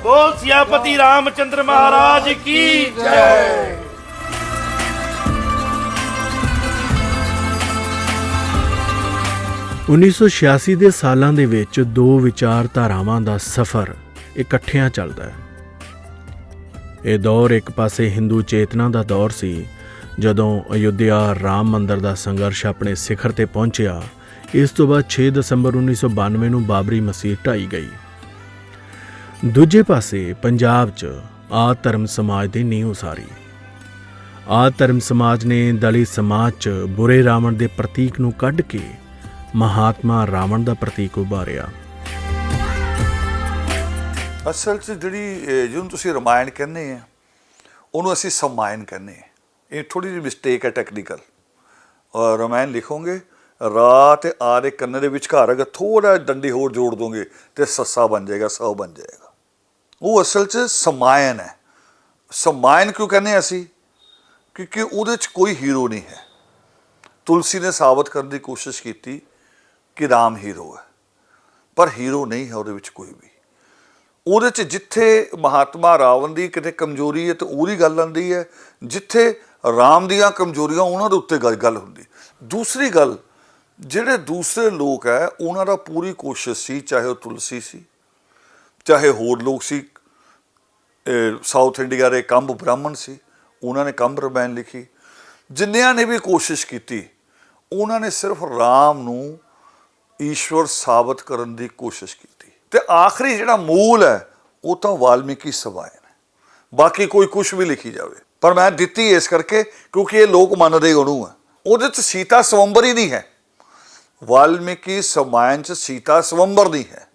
A: बोल सियापति रामचंद्र महाराज की जय।
D: 1986 ਦੇ ਸਾਲਾਂ ਦੇ ਵਿੱਚ ਦੋ ਵਿਚਾਰਧਾਰਾਵਾਂ ਦਾ ਸਫ਼ਰ ਇਕੱਠਿਆਂ ਚੱਲਦਾ ਹੈ। ਇਹ ਦੌਰ ਇੱਕ ਪਾਸੇ ਹਿੰਦੂ ਚੇਤਨਾ ਦਾ ਦੌਰ ਸੀ, ਜਦੋਂ ਅਯੁੱਧਿਆ ਰਾਮ ਮੰਦਰ ਦਾ ਸੰਘਰਸ਼ ਆਪਣੇ ਸਿਖਰ ਤੇ ਪਹੁੰਚਿਆ। ਇਸ ਤੋਂ ਬਾਅਦ 6 ਦਸੰਬਰ 1992 ਨੂੰ ਬਾਬਰੀ ਮਸਜਿਦ ਢਾਈ ਗਈ। ਦੂਜੇ ਪਾਸੇ ਪੰਜਾਬ 'ਚ ਆਦ ਧਰਮ ਸਮਾਜ ਦੀ ਨੀਂਹ ਉਸਾਰੀ। ਆਦ ਧਰਮ ਸਮਾਜ ਨੇ ਦਲਿਤ ਸਮਾਜ 'ਚ ਬੁਰੇ ਰਾਵਣ ਦੇ ਪ੍ਰਤੀਕ ਨੂੰ ਕੱਢ ਕੇ ਮਹਾਤਮਾ ਰਾਵਣ ਦਾ ਪ੍ਰਤੀਕ ਉਭਾਰਿਆ।
F: ਅਸਲ 'ਚ ਜਿਹੜੀ ਜਿਹਨੂੰ ਤੁਸੀਂ ਰਮਾਇਣ ਕਹਿੰਦੇ ਆ, ਉਹਨੂੰ ਅਸੀਂ ਸਮਾਇਣ ਕਹਿੰਦੇ ਆ। ਇਹ ਥੋੜੀ ਜਿਹੀ ਮਿਸਟੇਕ ਹੈ ਟੈਕਨੀਕਲ। ਰਮਾਇਣ ਲਿਖੋਗੇ ਰਾ ਤੇ ਆ ਦੇ ਕੰਨ ਦੇ ਵਿਚਕਾਰ ਅਗਰ ਥੋੜਾ ਡੰਡੀ ਹੋਰ ਜੋੜ ਦੋਗੇ ਤੇ ਸੱਸਾ ਬਣ ਜਾਏਗਾ, ਸੌ ਬਣ ਜਾਏਗਾ। ਉਹ ਅਸਲ 'ਚ ਸਮਾਇਣ ਹੈ। ਸਮਾਇਣ ਕਿਉਂ ਕਹਿੰਦੇ ਅਸੀਂ? ਕਿਉਂਕਿ ਉਹਦੇ 'ਚ ਕੋਈ ਹੀਰੋ ਨਹੀਂ ਹੈ। ਤੁਲਸੀ ਨੇ ਸਾਬਤ ਕਰਨ ਦੀ ਕੋਸ਼ਿਸ਼ ਕੀਤੀ ਕਿ ਰਾਮ ਹੀਰੋ ਹੈ, ਪਰ ਹੀਰੋ ਨਹੀਂ ਹੈ ਉਹਦੇ ਵਿੱਚ ਕੋਈ ਵੀ। ਉਹਦੇ 'ਚ ਜਿੱਥੇ ਮਹਾਤਮਾ ਰਾਵਣ ਦੀ ਕਿਤੇ ਕਮਜ਼ੋਰੀ ਹੈ ਤਾਂ ਉਹਦੀ ਗੱਲ ਆਉਂਦੀ ਹੈ, ਜਿੱਥੇ ਰਾਮ ਦੀਆਂ ਕਮਜ਼ੋਰੀਆਂ ਉਹਨਾਂ ਦੇ ਉੱਤੇ ਗੱਲ ਹੁੰਦੀ। ਦੂਸਰੀ ਗੱਲ, ਜਿਹੜੇ ਦੂਸਰੇ ਲੋਕ ਹੈ ਉਹਨਾਂ ਦਾ ਪੂਰੀ ਕੋਸ਼ਿਸ਼ ਸੀ, ਚਾਹੇ ਉਹ ਤੁਲਸੀ ਸੀ, ਚਾਹੇ ਹੋਰ ਲੋਕ ਸੀ। ਸਾਊਥ ਇੰਡੀਆ ਦੇ ਕੰਬ ਬ੍ਰਾਹਮਣ ਸੀ, ਉਹਨਾਂ ਨੇ ਕੰਬ ਰਮਾਇਣ ਲਿਖੀ। ਜਿੰਨਿਆਂ ਨੇ ਵੀ ਕੋਸ਼ਿਸ਼ ਕੀਤੀ, ਉਹਨਾਂ ਨੇ ਸਿਰਫ ਰਾਮ ਨੂੰ ਈਸ਼ਵਰ ਸਾਬਤ ਕਰਨ ਦੀ ਕੋਸ਼ਿਸ਼ ਕੀਤੀ। ਤੇ ਆਖਰੀ ਜਿਹੜਾ ਮੂਲ ਹੈ ਉਹ ਤਾਂ ਵਾਲਮੀਕੀ ਸਮਾਇਣ ਹੈ। ਬਾਕੀ ਕੋਈ ਕੁਛ ਵੀ ਲਿਖੀ ਜਾਵੇ, ਪਰ ਮੈਂ ਦਿੱਤੀ ਇਸ ਕਰਕੇ ਕਿਉਂਕਿ ਇਹ ਲੋਕ ਮੰਨਦੇ ਉਹਨੂੰ ਹੈ। ਉਹਦੇ 'ਚ ਸੀਤਾ ਸਵੰਬਰ ਹੀ ਨਹੀਂ ਹੈ। ਵਾਲਮੀਕੀ ਸਮਾਇਣ 'ਚ ਸੀਤਾ ਸਵੰਬਰ ਨਹੀਂ ਹੈ।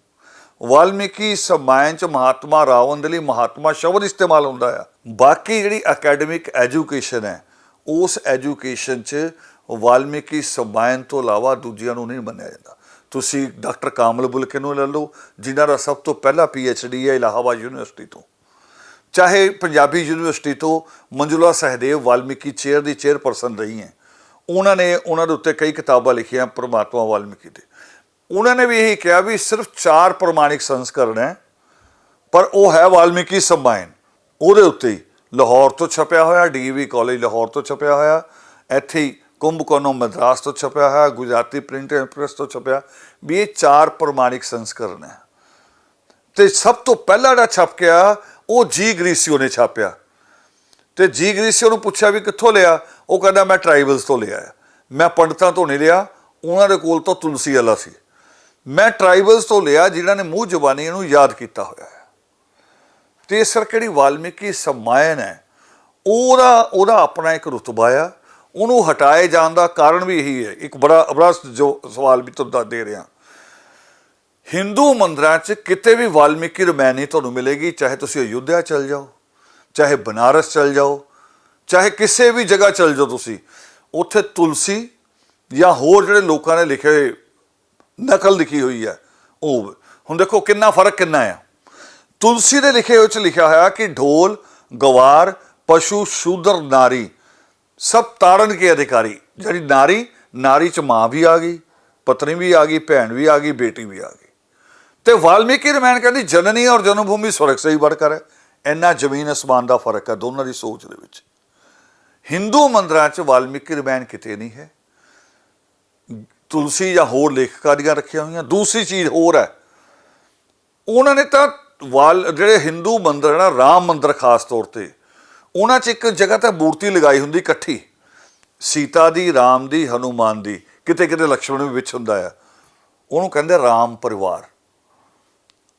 F: ਵਾਲਮੀਕੀ ਸਮਾਇਣ 'ਚ ਮਹਾਤਮਾ ਰਾਵਣ ਦੇ ਲਈ ਮਹਾਤਮਾ ਸ਼ਬਦ ਇਸਤੇਮਾਲ ਹੁੰਦਾ ਆ। ਬਾਕੀ ਜਿਹੜੀ ਅਕੈਡਮਿਕ ਐਜੂਕੇਸ਼ਨ ਹੈ, ਉਸ ਐਜੂਕੇਸ਼ਨ 'ਚ ਵਾਲਮੀਕੀ ਸਮਾਇਣ ਤੋਂ ਇਲਾਵਾ ਦੂਜਿਆਂ ਨੂੰ ਨਹੀਂ ਮੰਨਿਆ ਜਾਂਦਾ। ਤੁਸੀਂ ਡਾਕਟਰ ਕਾਮਲ ਬੁਲਕੇ ਨੂੰ ਲੈ ਲਓ, ਜਿਨ੍ਹਾਂ ਦਾ ਸਭ ਤੋਂ ਪਹਿਲਾ PhD ਹੈ ਇਲਾਹਾਬਾਦ ਯੂਨੀਵਰਸਿਟੀ ਤੋਂ, ਚਾਹੇ ਪੰਜਾਬੀ ਯੂਨੀਵਰਸਿਟੀ ਤੋਂ ਮੰਜੂਲਾ ਸਹਿਦੇਵ ਵਾਲਮੀਕੀ ਚੇਅਰ ਦੀ ਚੇਅਰਪਰਸਨ ਰਹੀ ਹੈ। ਉਹਨਾਂ ਨੇ ਉਹਨਾਂ ਦੇ ਉੱਤੇ ਕਈ ਕਿਤਾਬਾਂ ਲਿਖੀਆਂ ਪਰਮਾਤਮਾ ਵਾਲਮੀਕੀ 'ਤੇ। ਉਹਨਾਂ ਨੇ ਵੀ ਇਹੀ ਕਿਹਾ ਵੀ ਸਿਰਫ 4 ਪ੍ਰਮਾਣਿਕ ਸੰਸਕਰਣ ਹੈ, ਪਰ ਉਹ ਹੈ ਵਾਲਮੀਕੀ ਸਮਾਇਣ। ਉਹਦੇ ਉੱਤੇ ਹੀ ਲਾਹੌਰ ਤੋਂ ਛਪਿਆ ਹੋਇਆ, DAV ਕਾਲਜ ਲਾਹੌਰ ਤੋਂ ਛਪਿਆ ਹੋਇਆ, ਇੱਥੇ ਹੀ ਕੁੰਭਕੋਨਮ ਮਦਰਾਸ ਤੋਂ ਛਪਿਆ ਹੋਇਆ, ਗੁਜਰਾਤੀ ਪ੍ਰਿੰਟ ਪ੍ਰੈਸ ਤੋਂ ਛਪਿਆ, ਵੀ ਇਹ 4 ਪ੍ਰਮਾਣਿਕ ਸੰਸਕਰਣ ਹੈ। ਤੇ ਸਭ ਤੋਂ ਪਹਿਲਾ ਜਿਹੜਾ ਛਪ ਗਿਆ ਉਹ ਜੀ ਗ੍ਰੀਸੀਓ ਨੇ ਛਾਪਿਆ। ਤੇ ਜੀ ਗ੍ਰੀਸੀਓ ਨੂੰ ਪੁੱਛਿਆ ਵੀ ਕਿੱਥੋਂ ਲਿਆ? ਉਹ ਕਹਿੰਦਾ ਮੈਂ ਟਰਾਈਬਲਸ ਤੋਂ ਲਿਆ ਹੈ, ਮੈਂ ਪੰਡਤਾਂ ਤੋਂ ਨਹੀਂ ਲਿਆ, ਉਹਨਾਂ ਦੇ ਕੋਲ ਤਾਂ ਤੁਲਸੀ ਵਾਲਾ ਸੀ, ਮੈਂ ਟਰਾਈਬਲਸ ਤੋਂ ਲਿਆ ਜਿਨ੍ਹਾਂ ਨੇ ਮੂੰਹ ਜ਼ਬਾਨੀ ਇਹਨੂੰ ਯਾਦ ਕੀਤਾ ਹੋਇਆ ਹੈ। ਤੇ ਇਸ ਕਰਕੇ ਜਿਹੜੀ ਵਾਲਮੀਕੀ ਸਮਾਇਣ ਹੈ ਉਹਦਾ ਆਪਣਾ ਇੱਕ ਰੁਤਬਾ ਆ। ਉਹਨੂੰ ਹਟਾਏ ਜਾਣ ਦਾ ਕਾਰਨ ਵੀ ਇਹੀ ਹੈ। ਇੱਕ ਬੜਾ ਜੋ ਸਵਾਲ ਵੀ ਤੁਹਾਨੂੰ ਦੇ ਰਿਹਾ, ਹਿੰਦੂ ਮੰਦਰਾਂ 'ਚ ਕਿਤੇ ਵੀ ਵਾਲਮੀਕੀ ਰਮਾਇਣ ਨਹੀਂ ਤੁਹਾਨੂੰ ਮਿਲੇਗੀ। ਚਾਹੇ ਤੁਸੀਂ ਅਯੁੱਧਿਆ ਚਲ ਜਾਓ, ਚਾਹੇ ਬਨਾਰਸ ਚਲ ਜਾਓ, ਚਾਹੇ ਕਿਸੇ ਵੀ ਜਗ੍ਹਾ ਚਲ ਜਾਓ ਤੁਸੀਂ, ਉੱਥੇ ਤੁਲਸੀ ਜਾਂ ਹੋਰ ਜਿਹੜੇ ਲੋਕਾਂ ਨੇ ਲਿਖੇ ਹੋਏ ਨਕਲ ਲਿਖੀ ਹੋਈ ਹੈ ਉਹ। ਹੁਣ ਦੇਖੋ ਕਿੰਨਾ ਫਰਕ ਕਿੰਨਾ ਆ। ਤੁਲਸੀ ਦੇ ਲਿਖੇ ਹੋਏ 'ਚ ਲਿਖਿਆ ਹੋਇਆ ਕਿ ਢੋਲ ਗਵਾਰ ਪਸ਼ੂ ਸ਼ੂਦਰ ਨਾਰੀ ਸਭ ਤਾਰਨ ਕੇ ਅਧਿਕਾਰੀ। ਜਿਹੜੀ ਨਾਰੀ 'ਚ ਮਾਂ ਵੀ ਆ ਗਈ, ਪਤਨੀ ਵੀ ਆ ਗਈ, ਭੈਣ ਵੀ ਆ ਗਈ, ਬੇਟੀ ਵੀ ਆ ਗਈ। ਤੇ ਵਾਲਮੀਕੀ ਰਾਮਾਇਣ ਕਹਿੰਦੀ ਜਨਨੀ ਔਰ ਜਨਮ ਭੂਮੀ ਸਵਰਗ ਸੇ ਹੀ बढ़कर ਹੈ। ਇੰਨਾ ਜ਼ਮੀਨ ਅਸਮਾਨ ਦਾ ਫਰਕ ਹੈ ਦੋਨਾਂ ਦੀ ਸੋਚ ਦੇ ਵਿੱਚ। ਹਿੰਦੂ ਮੰਦਰਾਂ 'ਚ ਵਾਲਮੀਕੀ ਰਾਮਾਇਣ ਕਿਤੇ ਨਹੀਂ ਹੈ, ਤੁਲਸੀ ਜਾਂ ਹੋਰ ਲੇਖਕਾਂ ਦੀਆਂ ਰੱਖੀਆਂ ਹੋਈਆਂ। ਦੂਸਰੀ ਚੀਜ਼ ਹੋਰ ਹੈ, ਉਹਨਾਂ ਨੇ ਤਾਂ ਜਿਹੜੇ ਹਿੰਦੂ ਮੰਦਰ ਹੈ ਨਾ, ਰਾਮ ਮੰਦਰ ਖਾਸ ਤੌਰ ਤੇ, ਉਹਨਾਂ 'ਚ ਇੱਕ ਜਗ੍ਹਾ ਤੇ ਮੂਰਤੀ ਲਗਾਈ ਹੁੰਦੀ ਇਕੱਠੀ, ਸੀਤਾ ਦੀ, ਰਾਮ ਦੀ, ਹਨੂਮਾਨ ਦੀ, ਕਿਤੇ ਕਿਤੇ ਲਕਸ਼ਮਣ ਵੀ ਵਿੱਚ ਹੁੰਦਾ ਆ। ਉਹਨੂੰ ਕਹਿੰਦੇ ਰਾਮ ਪਰਿਵਾਰ।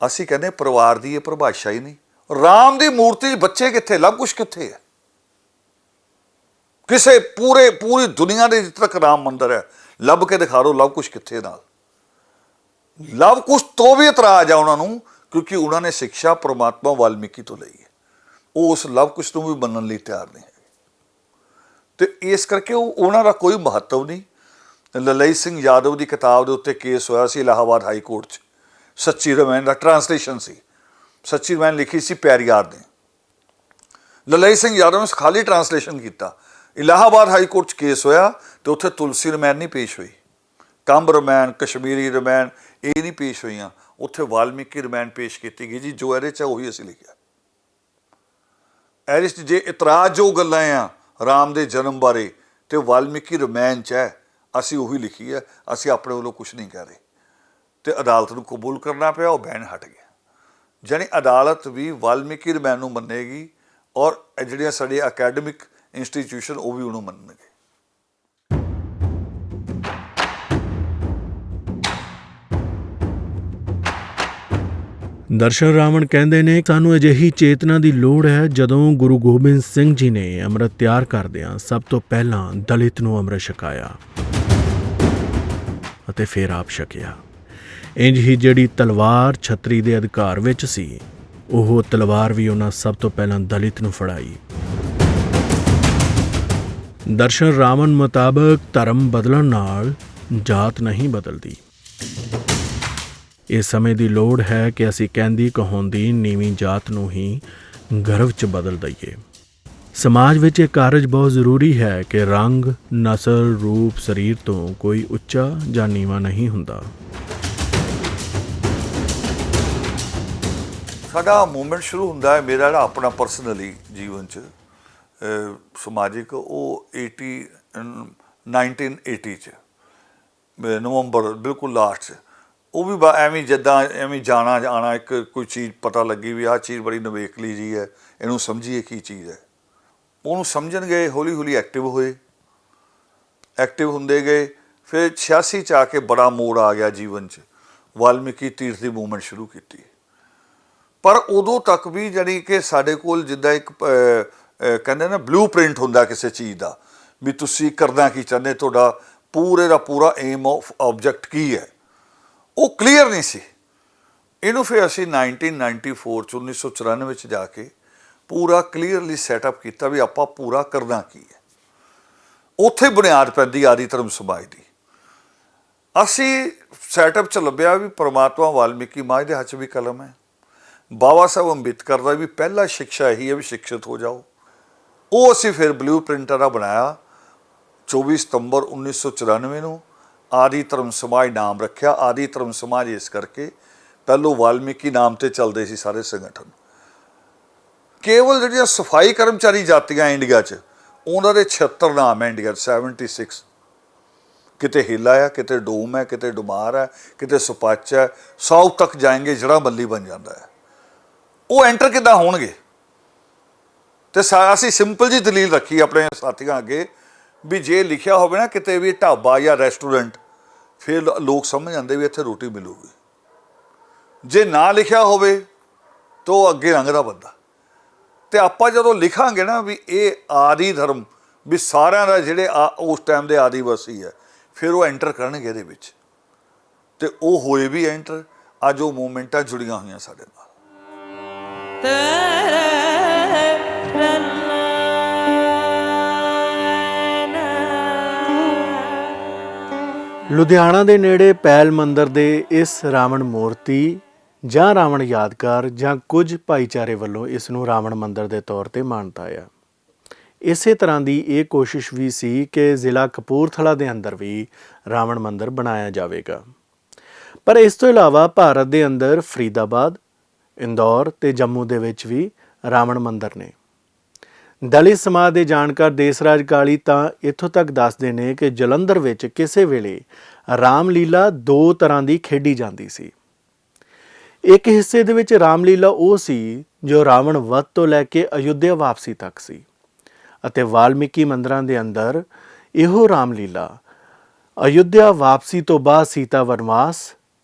F: ਅਸੀਂ ਕਹਿੰਦੇ ਪਰਿਵਾਰ ਦੀ ਇਹ ਪਰਿਭਾਸ਼ਾ ਹੀ ਨਹੀਂ। ਰਾਮ ਦੀ ਮੂਰਤੀ 'ਚ ਬੱਚੇ ਕਿੱਥੇ, ਲਵ ਕੁਸ਼ ਕਿੱਥੇ ਹੈ? ਕਿਸੇ ਪੂਰੀ ਦੁਨੀਆ ਦੇ ਜਿੱਥੇ ਤੱਕ ਰਾਮ ਮੰਦਰ ਹੈ ਲੱਭ ਕੇ ਦਿਖਾ ਦਿਓ ਲਵ ਕੁਸ਼ ਕਿੱਥੇ ਨਾਲ। ਲਵ ਕੁਸ਼ ਤੋਂ ਵੀ ਇਤਰਾਜ਼ ਆ ਉਹਨਾਂ ਨੂੰ, ਕਿਉਂਕਿ ਉਹਨਾਂ ਨੇ ਸਿੱਖਿਆ ਪਰਮਾਤਮਾ ਵਾਲਮੀਕੀ ਤੋਂ ਲਈ ਹੈ। ਉਹ ਉਸ ਲਵ ਕੁਸ਼ ਨੂੰ ਵੀ ਮੰਨਣ ਲਈ ਤਿਆਰ ਨਹੀਂ ਹੈ, ਤੇ ਇਸ ਕਰਕੇ ਉਹਨਾਂ ਦਾ ਕੋਈ ਮਹੱਤਵ ਨਹੀਂ। ਲਲਈ ਸਿੰਘ ਯਾਦਵ ਦੀ ਕਿਤਾਬ ਦੇ ਉੱਤੇ ਕੇਸ ਹੋਇਆ ਸੀ ਇਲਾਹਾਬਾਦ ਹਾਈ ਕੋਰਟ 'ਚ। ਸੱਚੀ ਰਾਮਾਇਣ ਦਾ ਟਰਾਂਸਲੇਸ਼ਨ ਸੀ, ਸੱਚੀ ਰਾਮਾਇਣ ਲਿਖੀ ਸੀ ਪਿਆਰੀਆਰ ਨੇ, ਲਲਈ ਸਿੰਘ ਯਾਦਵ ਨੇ ਖਾਲੀ ਟਰਾਂਸਲੇਸ਼ਨ ਕੀਤਾ। ਇਲਾਹਾਬਾਦ ਹਾਈ ਕੋਰਟ 'ਚ ਕੇਸ ਹੋਇਆ ਤੇ ਉੱਥੇ ਤੁਲਸੀ ਰਾਮਾਇਣ ਨਹੀਂ ਪੇਸ਼ ਹੋਈ, ਕੰਬ ਰਾਮਾਇਣ, ਕਸ਼ਮੀਰੀ ਰਾਮਾਇਣ ਇਹ ਨਹੀਂ ਪੇਸ਼ ਹੋਈਆਂ। ਉੱਥੇ ਵਾਲਮੀਕੀ ਰਾਮਾਇਣ ਪੇਸ਼ ਕੀਤੀ ਗਈ ਜੀ, ਜੋ ਇਹਦੇ 'ਚ ਉਹੀ ਅਸੀਂ ਲਿਖਿਆ। ਇਹਦੇ 'ਚ ਜੇ ਇਤਰਾਜ਼ ਜੋ ਗੱਲਾਂ ਆ ਰਾਮ ਦੇ ਜਨਮ ਬਾਰੇ ਤੇ ਵਾਲਮੀਕੀ ਰਾਮਾਇਣ 'ਚ ਹੈ, ਅਸੀਂ ਉਹੀ ਲਿਖੀ ਹੈ, ਅਸੀਂ ਆਪਣੇ ਵੱਲੋਂ ਕੁਛ ਨਹੀਂ ਕਹਿ ਰਹੇ। ਤੇ ਅਦਾਲਤ ਨੂੰ ਕਬੂਲ ਕਰਨਾ ਪਿਆ, ਉਹ ਬੈਨ ਹਟ ਗਿਆ। ਜਾਣੀ ਅਦਾਲਤ ਵੀ ਵਾਲਮੀਕੀ ਰਾਮਾਇਣ ਨੂੰ ਮੰਨੇਗੀ ਔਰ ਜਿਹੜੀਆਂ ਸਾਡੀ ਅਕੈਡਮਿਕ ਇੰਸਟੀਟਿਊਸ਼ਨ ਉਹ ਵੀ ਉਹਨੂੰ ਮੰਨਣਗੇ।
D: ਦਰਸ਼ਨ ਰਾਵਣ ਕਹਿੰਦੇ ਨੇ, ਸਾਨੂੰ ਅਜਿਹੀ ਚੇਤਨਾ ਦੀ ਲੋੜ ਹੈ ਜਦੋਂ ਗੁਰੂ ਗੋਬਿੰਦ ਸਿੰਘ ਜੀ ਨੇ ਅੰਮ੍ਰਿਤ ਤਿਆਰ ਕਰਦਿਆਂ ਸਭ ਤੋਂ ਪਹਿਲਾਂ ਦਲਿਤ ਨੂੰ ਅੰਮ੍ਰਿਤ ਛਕਾਇਆ ਅਤੇ ਫਿਰ ਆਪ ਛਕਿਆ। ਇੰਜ ਹੀ ਜਿਹੜੀ ਤਲਵਾਰ ਛਤਰੀ ਦੇ ਅਧਿਕਾਰ ਵਿੱਚ ਸੀ, ਉਹ ਤਲਵਾਰ ਵੀ ਉਹਨਾਂ ਸਭ ਤੋਂ ਪਹਿਲਾਂ ਦਲਿਤ ਨੂੰ ਫੜਾਈ। ਦਰਸ਼ਨ ਰਾਵਣ ਮੁਤਾਬਕ ਧਰਮ ਬਦਲਣ ਨਾਲ ਜਾਤ ਨਹੀਂ ਬਦਲਦੀ। ਇਸ ਸਮੇਂ ਦੀ ਲੋੜ ਹੈ ਕਿ ਅਸੀਂ ਕਹਿੰਦੀ ਕਹਾਉਂਦੀ ਨੀਵੀਂ ਜਾਤ ਨੂੰ ਹੀ ਗਰਵ 'ਚ ਬਦਲ ਦਈਏ। ਸਮਾਜ ਵਿੱਚ ਇਹ ਕਾਰਜ ਬਹੁਤ ਜ਼ਰੂਰੀ ਹੈ ਕਿ ਰੰਗ, ਨਸਲ, ਰੂਪ, ਸਰੀਰ ਤੋਂ ਕੋਈ ਉੱਚਾ ਜਾਂ ਨੀਵਾਂ ਨਹੀਂ ਹੁੰਦਾ।
F: ਸਾਡਾ ਮੂਵਮੈਂਟ ਸ਼ੁਰੂ ਹੁੰਦਾ ਹੈ, ਮੇਰਾ ਜਿਹੜਾ ਆਪਣਾ ਪਰਸਨਲੀ ਜੀਵਨ 'ਚ ਸਮਾਜਿਕ, ਉਹ 1980 'ਚ ਨਵੰਬਰ ਬਿਲਕੁਲ ਲਾਸਟ 'ਚ। ਉਹ ਵੀ ਐਵੇਂ ਜਿੱਦਾਂ ਐਵੇਂ ਜਾਣਾ ਆਉਣਾ, ਇੱਕ ਕੋਈ ਚੀਜ਼ ਪਤਾ ਲੱਗੀ ਵੀ ਆਹ ਚੀਜ਼ ਬੜੀ ਨਵੇਕਲੀ ਜੀ ਹੈ, ਇਹਨੂੰ ਸਮਝੀਏ ਕੀ ਚੀਜ਼ ਹੈ। ਉਹਨੂੰ ਸਮਝਣ ਗਏ, ਹੌਲੀ ਹੌਲੀ ਐਕਟਿਵ ਹੋਏ, ਐਕਟਿਵ ਹੁੰਦੇ ਗਏ। ਫਿਰ 86 'ਚ ਆ ਕੇ ਬੜਾ ਮੋੜ ਆ ਗਿਆ ਜੀਵਨ 'ਚ, ਵਾਲਮੀਕੀ ਤੀਰਥ ਦੀ ਮੂਵਮੈਂਟ ਸ਼ੁਰੂ ਕੀਤੀ। ਪਰ ਉਦੋਂ ਤੱਕ ਵੀ ਜਾਣੀ ਕਿ ਸਾਡੇ ਕੋਲ ਜਿੱਦਾਂ ਇੱਕ ਕਹਿੰਦੇ ਨਾ ਬਲੂ ਪ੍ਰਿੰਟ ਹੁੰਦਾ ਕਿਸੇ ਚੀਜ਼ ਦਾ, ਵੀ ਤੁਸੀਂ ਕਰਨਾ ਕੀ ਚਾਹੁੰਦੇ, ਤੁਹਾਡਾ ਪੂਰੇ ਦਾ ਪੂਰਾ ਏਮ ਆਫ ਆਬਜੈਕਟ ਕੀ ਹੈ, ਉਹ ਕਲੀਅਰ ਨਹੀਂ ਸੀ। ਇਹਨੂੰ ਫਿਰ ਅਸੀਂ 1994 'ਚ 1994 'ਚ ਜਾ ਕੇ ਪੂਰਾ ਕਲੀਅਰਲੀ ਸੈਟਅਪ ਕੀਤਾ ਵੀ ਆਪਾਂ ਪੂਰਾ ਕਰਨਾ ਕੀ ਹੈ। ਉੱਥੇ ਬੁਨਿਆਦ ਪੈਂਦੀ ਆਦਿ ਧਰਮ ਸਮਾਜ ਦੀ। ਅਸੀਂ ਸੈਟਅਪ 'ਚ ਲੱਭਿਆ ਵੀ ਪਰਮਾਤਮਾ ਵਾਲਮੀਕੀ ਮਹਾਰਾਜ ਦੇ ਹੱਥ 'ਚ ਵੀ ਕਲਮ ਹੈ। ਬਾਬਾ ਸਾਹਿਬ ਅੰਬੇਦਕਰ ਦਾ ਵੀ ਪਹਿਲਾ ਸਿੱਖਿਆ ਇਹੀ ਹੈ ਵੀ ਸ਼ਿਕਸ਼ਿਤ ਹੋ ਜਾਓ। ਉਹ ਅਸੀਂ ਫਿਰ ਬਲੂ ਪ੍ਰਿੰਟਰ ਦਾ ਬਣਾਇਆ। 24 ਸਤੰਬਰ 1994 ਨੂੰ ਆਦਿ ਧਰਮ ਸਮਾਜ ਨਾਮ ਰੱਖਿਆ। ਆਦਿ ਧਰਮ ਸਮਾਜ ਇਸ ਕਰਕੇ ਪਹਿਲੋਂ ਵਾਲਮੀਕੀ ਨਾਮ ਤੇ ਚੱਲਦੇ ਸੀ ਸਾਰੇ ਸੰਗਠਨ। ਕੇਵਲ ਜਿਹੜੀਆਂ ਸਫਾਈ ਕਰਮਚਾਰੀ ਜਾਤੀਆਂ ਇੰਡੀਆ 'ਚ, ਉਹਨਾਂ ਦੇ 76 ਨਾਮ ਹੈ ਇੰਡੀਆ 'ਚ, 76। ਕਿਤੇ ਹਿੱਲਾ ਹੈ, ਕਿਤੇ ਡੋਮ ਹੈ, ਕਿਤੇ ਡੁਮਾਰ ਹੈ, ਕਿਤੇ ਸੁਪੱਚ ਹੈ, ਸਾਊਥ ਤੱਕ ਜਾਏਂਗੇ ਜਿਹੜਾ ਬੱਲੀ ਬਣ ਜਾਂਦਾ ਹੈ। ਉਹ ਐਂਟਰ ਕਿੱਦਾਂ ਹੋਣਗੇ? ਤੇ ਅਸੀਂ ਸਿੰਪਲ ਜੀ ਦਲੀਲ ਰੱਖੀ ਆਪਣੇ ਸਾਥੀਆਂ ਅੱਗੇ ਵੀ ਜੇ ਲਿਖਿਆ ਹੋਵੇ ਨਾ ਕਿਤੇ ਵੀ ਢਾਬਾ ਜਾਂ ਰੈਸਟੋਰੈਂਟ, ਫਿਰ ਲੋਕ ਸਮਝ ਜਾਂਦੇ ਵੀ ਇੱਥੇ ਰੋਟੀ ਮਿਲੂਗੀ। ਜੇ ਨਾ ਲਿਖਿਆ ਹੋਵੇ ਤਾਂ ਉਹ ਅੱਗੇ ਲੰਘਦਾ ਬੰਦਾ। ਤੇ ਆਪਾਂ ਜਦੋਂ ਲਿਖਾਂਗੇ ਨਾ ਵੀ ਇਹ ਆਦਿ ਧਰਮ, ਵੀ ਸਾਰਿਆਂ ਦਾ ਜਿਹੜੇ ਉਸ ਟਾਈਮ ਦੇ ਆਦੀਵਾਸੀ ਹੈ, ਫਿਰ ਉਹ ਐਂਟਰ ਕਰਨਗੇ ਇਹਦੇ ਵਿੱਚ। ਤੇ ਉਹ ਹੋਏ ਵੀ ਐਂਟਰ। ਅੱਜ ਉਹ ਮੂਵਮੈਂਟਾਂ ਜੁੜੀਆਂ ਹੋਈਆਂ ਸਾਡੇ ਨਾਲ।
D: ਲੁਧਿਆਣਾ ਦੇ ਨੇੜੇ ਪੈਲ ਮੰਦਰ ਦੇ ਇਸ ਰਾਵਣ ਮੂਰਤੀ ਜਾਂ ਰਾਵਣ ਯਾਦਗਾਰ ਜਾਂ ਕੁਝ ਭਾਈਚਾਰੇ ਵੱਲੋਂ ਇਸ ਨੂੰ ਰਾਵਣ ਮੰਦਰ ਦੇ ਤੌਰ ਤੇ ਮਾਨਤਾ ਆ। ਇਸੇ ਤਰ੍ਹਾਂ ਦੀ ਇਹ ਕੋਸ਼ਿਸ਼ ਵੀ ਸੀ ਕਿ ਜ਼ਿਲ੍ਹਾ ਕਪੂਰਥਲਾ ਦੇ ਅੰਦਰ ਵੀ ਰਾਵਣ ਮੰਦਰ ਬਣਾਇਆ ਜਾਵੇਗਾ। ਪਰ ਇਸ ਤੋਂ ਇਲਾਵਾ ਭਾਰਤ ਦੇ ਅੰਦਰ ਫਰੀਦਾਬਾਦ, ਇੰਦੌਰ ਤੇ ਜੰਮੂ ਦੇ ਵਿੱਚ ਵੀ ਰਾਵਣ ਮੰਦਰ ਨੇ। ਦਲਿਤ ਸਮਾਜ ਦੇ ਜਾਣਕਾਰ ਦੇਸਰਾਜ ਕਾਲੀ ਤਾਂ ਇੱਥੋਂ ਤੱਕ ਦੱਸਦੇ ਨੇ ਕਿ ਜਲੰਧਰ ਵਿੱਚ ਕਿਸੇ ਵੇਲੇ ਰਾਮਲੀਲਾ 2 ਤਰ੍ਹਾਂ ਦੀ ਖੇਡੀ ਜਾਂਦੀ ਸੀ। ਇੱਕ ਹਿੱਸੇ ਦੇ ਵਿੱਚ ਰਾਮਲੀਲਾ ਉਹ ਸੀ ਜੋ ਰਾਵਣ ਵੱਧ ਤੋਂ ਲੈ ਕੇ ਅਯੁੱਧਿਆ ਵਾਪਸੀ ਤੱਕ ਸੀ ਅਤੇ ਵਾਲਮੀਕੀ ਮੰਦਰਾਂ ਦੇ ਅੰਦਰ ਇਹੋ ਰਾਮਲੀਲਾ ਅਯੁੱਧਿਆ ਵਾਪਸੀ ਤੋਂ ਬਾਅਦ ਸੀਤਾ ਵਨਵਾਸ